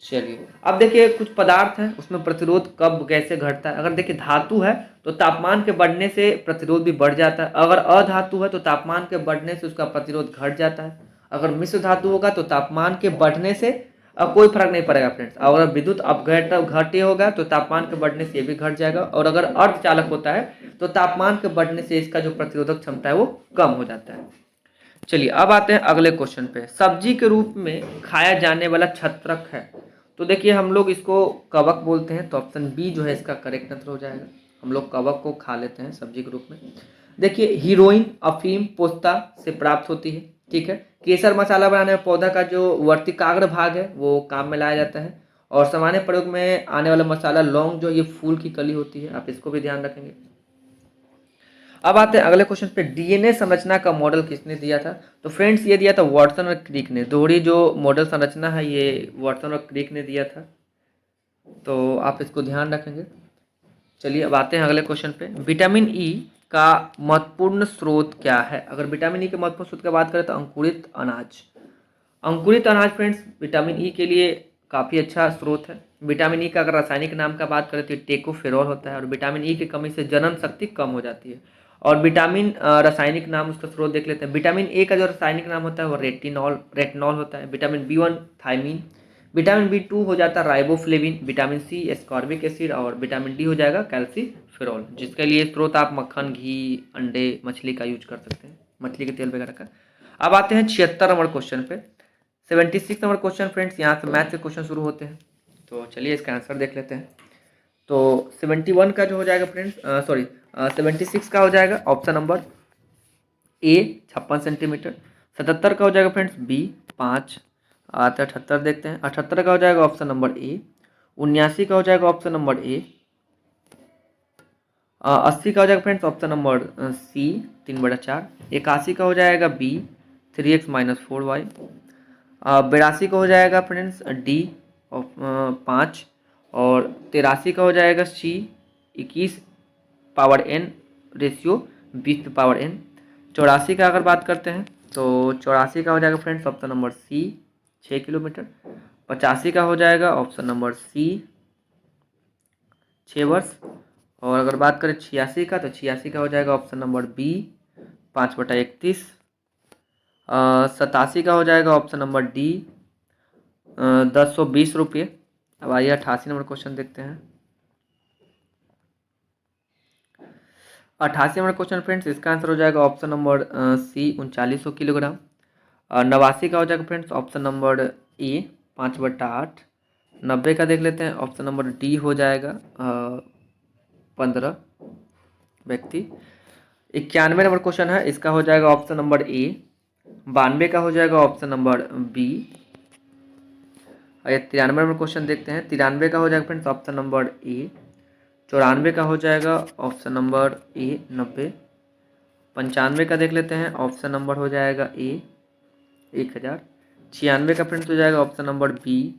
S1: चलिए अब देखिए कुछ पदार्थ है उसमें प्रतिरोध कब कैसे घटता है। अगर देखिए धातु है तो तापमान के बढ़ने से प्रतिरोध भी बढ़ जाता है, अगर अधातु है तो तापमान के बढ़ने से उसका प्रतिरोध घट जाता है, अगर मिश्र धातु होगा तो तापमान के बढ़ने से अब कोई फर्क नहीं पड़ेगा फ्रेंड्स, और अगर विद्युत अपघटन घटे होगा तो तापमान के बढ़ने से ये भी घट जाएगा, और अगर अर्धचालक होता है तो तापमान के बढ़ने से इसका जो प्रतिरोधक क्षमता है वो कम हो जाता है। चलिए अब आते हैं अगले क्वेश्चन पे। सब्जी के रूप में खाया जाने वाला छत्रक है, तो देखिए हम लोग इसको कवक बोलते हैं, तो ऑप्शन बी जो है इसका करेक्ट आंसर हो जाएगा। हम लोग कवक को खा लेते हैं सब्जी के रूप में। देखिए हीरोइन अफीम पोस्ता से प्राप्त होती है, ठीक है। केसर मसाला बनाने में पौधा का जो वर्तिकाग्र भाग है वो काम में लाया जाता है, और सामान्य प्रयोग में आने वाला मसाला लौंग जो ये फूल की कली होती है, आप इसको भी ध्यान रखेंगे। अब आते हैं अगले क्वेश्चन पे। डीएनए संरचना का मॉडल किसने दिया था, तो फ्रेंड्स ये दिया था वाटसन और क्रिक ने। दोहरी जो मॉडल संरचना है ये वाटसन और क्रिक ने दिया था, तो आप इसको ध्यान रखेंगे। चलिए अब आते हैं अगले क्वेश्चन पे। विटामिन ई का महत्वपूर्ण स्रोत क्या है। अगर विटामिन ई के महत्वपूर्ण स्रोत की बात करें तो अंकुरित अनाज। अंकुरित अनाज फ्रेंड्स विटामिन ई के लिए काफ़ी अच्छा स्रोत है। विटामिन ई का अगर रासायनिक नाम का बात करें तो टेकोफेरॉल होता है, और विटामिन ई की कमी से जनन शक्ति कम हो जाती है। और विटामिन रासायनिक नाम उसका स्रोत देख लेते हैं। विटामिन ए का जो रासायनिक नाम होता है वो रेटिनॉल होता है। Vitamin B 1 thiamine, vitamin B 2 हो जाता है riboflavin, vitamin C ascorbic acid, और विटामिन डी हो जाएगा कैल्सीफेरॉल, जिसके लिए स्रोत आप मक्खन, घी, अंडे, मछली का यूज कर सकते हैं, मछली के तेल वगैरह का। अब आते हैं 76 नंबर क्वेश्चन पे। 76 नंबर क्वेश्चन फ्रेंड्स, यहाँ से मैथ के क्वेश्चन शुरू होते हैं। तो चलिए इसका आंसर देख लेते हैं। तो 71 का जो हो जाएगा फ्रेंड्स, 76 का हो जाएगा ऑप्शन नंबर ए 56 सेंटीमीटर। 77 का हो जाएगा फ्रेंड्स बी 5। आता है 78, देखते हैं। 78 का हो जाएगा ऑप्शन नंबर ए। 79 का हो जाएगा ऑप्शन नंबर ए। 80 का हो जाएगा फ्रेंड्स ऑप्शन नंबर सी 3/4। 81 का हो जाएगा बी 3x-4y। 82 का हो जाएगा फ्रेंड्स डी 5। और 83 का हो जाएगा सी 21 power n ratio 20 power n। 84 का अगर बात करते हैं तो 84 का हो जाएगा friends option number C 6 kilometre. 85 का हो जाएगा ऑप्शन नंबर सी 6 वर्ष। और अगर बात करें 86 का, तो 86 का हो जाएगा ऑप्शन नंबर बी 5/31। 87 का हो जाएगा ऑप्शन नंबर डी 1020 रुपये। अब आइए 88 नंबर क्वेश्चन देखते हैं। 88 नंबर क्वेश्चन फ्रेंड्स, इसका आंसर हो जाएगा ऑप्शन नंबर सी 3900 किलोग्राम। 89 का हो जाएगा फ्रेंड्स ऑप्शन नंबर ए 5/8। 90 का देख लेते हैं, ऑप्शन नंबर डी हो जाएगा 15 व्यक्ति। 91 नंबर क्वेश्चन है, इसका हो जाएगा ऑप्शन नंबर ए। 92 का हो जाएगा ऑप्शन नंबर बी। 93 नंबर क्वेश्चन देखते हैं। 93 का हो जाएगा फ्रेंड्स ऑप्शन नंबर ए। 94 का हो जाएगा ऑप्शन नंबर ए 90। 95 का देख लेते हैं, ऑप्शन नंबर हो जाएगा ए 1000। 96 का फ्रेंड्स हो जाएगा ऑप्शन नंबर बी।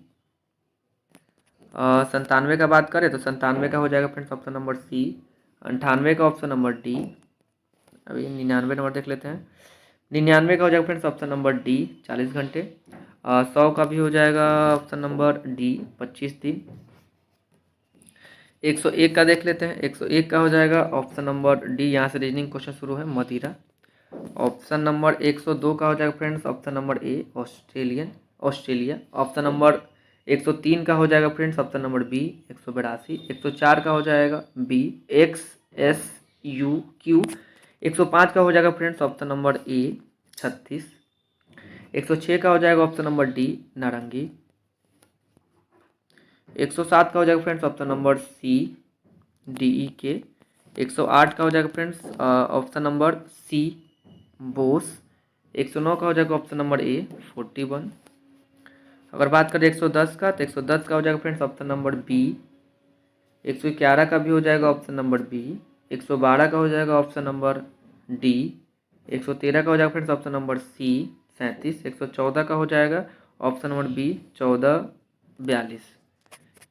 S1: 97 का बात करें तो 97 का हो जाएगा फ्रेंड्स ऑप्शन नंबर सी। 98 का ऑप्शन नंबर डी। अभी 99 नंबर देख लेते हैं। 99 का हो जाएगा फ्रेंड्स ऑप्शन नंबर डी 40 घंटे। 100 का भी हो जाएगा ऑप्शन नंबर डी 25 दिन। 101 का देख लेते हैं। 101 का हो जाएगा ऑप्शन नंबर डी, यहाँ से रीजनिंग क्वेश्चन शुरू है, मदिरा। ऑप्शन नंबर 102 का हो जाएगा friends option number A Australia. Option number 103 का हो जाएगा फ्रेंड्स ऑप्शन नंबर बी 182। 104 का हो जाएगा बी XSUQ। 105 का हो जाएगा फ्रेंड्स ऑप्शन नंबर ए 36। 106 का हो जाएगा ऑप्शन नंबर डी नारंगी। 107 का हो जाएगा friends option number C DEK। 108 का हो जाएगा friends option number C Bose. 109 का हो जाएगा ऑप्शन नंबर ए 41। अगर बात करें 110 का, तो 110 का हो जाएगा फ्रेंड्स ऑप्शन नंबर बी। 111 का भी हो जाएगा ऑप्शन नंबर बी। 112 का हो जाएगा ऑप्शन नंबर डी। 113 का हो जाएगा फ्रेंड्स ऑप्शन नंबर सी 37। 114 का हो जाएगा ऑप्शन नंबर बी 1442।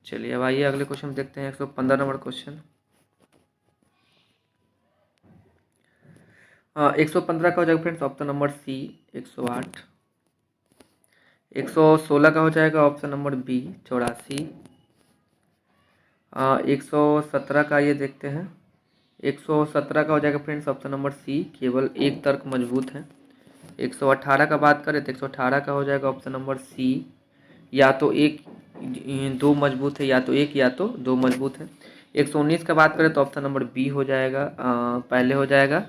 S1: चलिए अब आइए अगले क्वेश्चन देखते हैं। 115 नंबर क्वेश्चन। 115 का हो जाएगा फ्रेंड्स ऑप्शन नंबर सी 108। 116 का हो जाएगा ऑप्शन नंबर बी 84। 117 का ये देखते हैं। 117 का हो जाएगा फ्रेंड्स ऑप्शन नंबर सी केवल एक तर्क मजबूत है। 118 का बात करें तो 118 का हो जाएगा ऑप्शन नंबर सी या तो एक दो मजबूत है, या तो एक या तो दो मजबूत है। 119 का बात करें तो ऑप्शन नंबर बी हो जाएगा। पहले हो जाएगा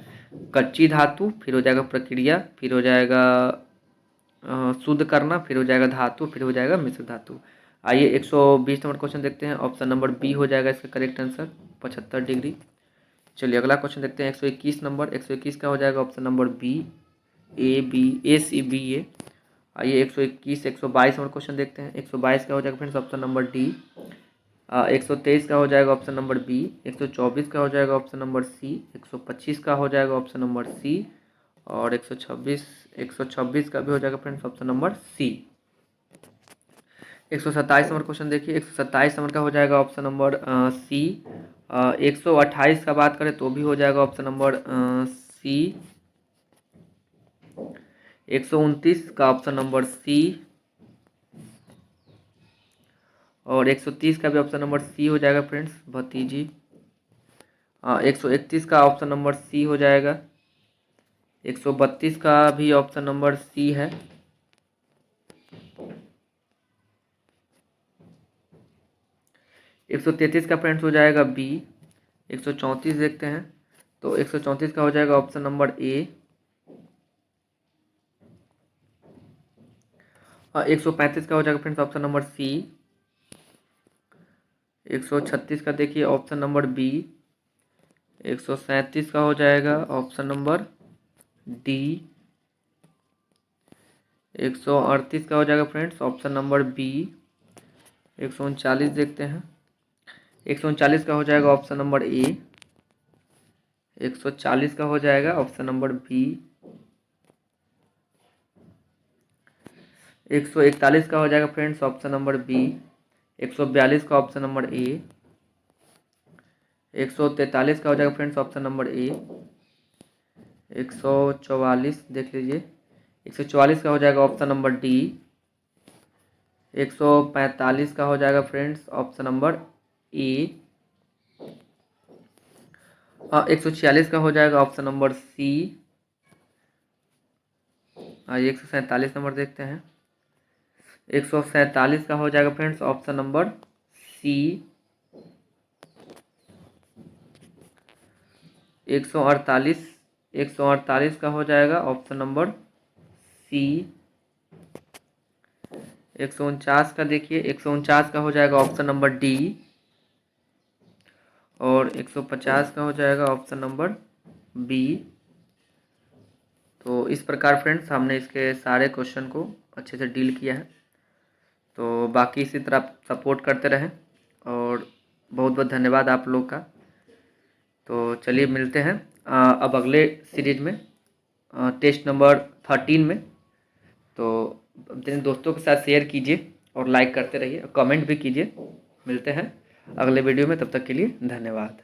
S1: कच्ची धातु, फिर हो जाएगा प्रक्रिया, फिर हो जाएगा शुद्ध करना, फिर हो जाएगा धातु, फिर हो जाएगा मिश्र धातु। आइए 120 नंबर क्वेश्चन देखते हैं। ऑप्शन नंबर बी हो जाएगा इसका करेक्ट आंसर 75 डिग्री। चलिए अगला क्वेश्चन देखते हैं। 121 नंबर। 121 का हो जाएगा ऑप्शन नंबर बी ACBA। आइए 121 122 नंबर क्वेश्चन देखते हैं। 122 का हो जाएगा फ्रेंड्स ऑप्शन नंबर डी। 123 का हो जाएगा ऑप्शन नंबर बी। 124 का हो जाएगा ऑप्शन नंबर सी। 125 का हो जाएगा ऑप्शन नंबर सी। और 126 का भी हो जाएगा फ्रेंड्स ऑप्शन नंबर सी। 127 नंबर क्वेश्चन देखिए। 127 नंबर का हो जाएगा ऑप्शन नंबर सी। 128 का बात करें तो भी हो जाएगा ऑप्शन नंबर सी। 129 का ऑप्शन नंबर सी। और 130 का भी ऑप्शन नंबर सी हो जाएगा फ्रेंड्स, भतीजी। 131 का ऑप्शन नंबर सी हो जाएगा। 132 का भी ऑप्शन नंबर सी है। 133 का फ्रेंड्स हो जाएगा बी। 134 देखते हैं, तो 134 का हो जाएगा ऑप्शन नंबर ए। 135 का हो जाएगा फ्रेंड्स ऑप्शन नंबर सी। 136 का देखिए ऑप्शन नंबर बी। 137 का हो जाएगा ऑप्शन नंबर डी। 138 का हो जाएगा फ्रेंड्स ऑप्शन नंबर बी। 139 देखते हैं, 139 का हो जाएगा ऑप्शन नंबर ए। 140 का हो जाएगा ऑप्शन नंबर बी। 141 का हो जाएगा फ्रेंड्स ऑप्शन नंबर बी। 142 का ऑप्शन नंबर ए। 143 का हो जाएगा फ्रेंड्स ऑप्शन नंबर ए। 144 देख लीजिए, 144 का हो जाएगा ऑप्शन नंबर डी। 145 का हो जाएगा फ्रेंड्स ऑप्शन नंबर ए। 146 का हो जाएगा ऑप्शन नंबर सी। 147 नंबर देखते हैं, 147 का हो जाएगा फ्रेंड्स ऑप्शन नंबर सी। 148 का हो जाएगा ऑप्शन नंबर सी। 149 का देखिए, 149 का हो जाएगा ऑप्शन नंबर डी। और 150 का हो जाएगा ऑप्शन नंबर बी। तो इस प्रकार फ्रेंड्स हमने इसके सारे क्वेश्चन को अच्छे से डील किया है। तो बाकी इसी तरह सपोर्ट करते रहें, और बहुत बहुत धन्यवाद आप लोग का। तो चलिए मिलते हैं अब अगले सीरीज में, टेस्ट नंबर 13 में। तो अपने दोस्तों के साथ शेयर कीजिए और लाइक करते रहिए और कमेंट भी कीजिए। मिलते हैं अगले वीडियो में, तब तक के लिए धन्यवाद।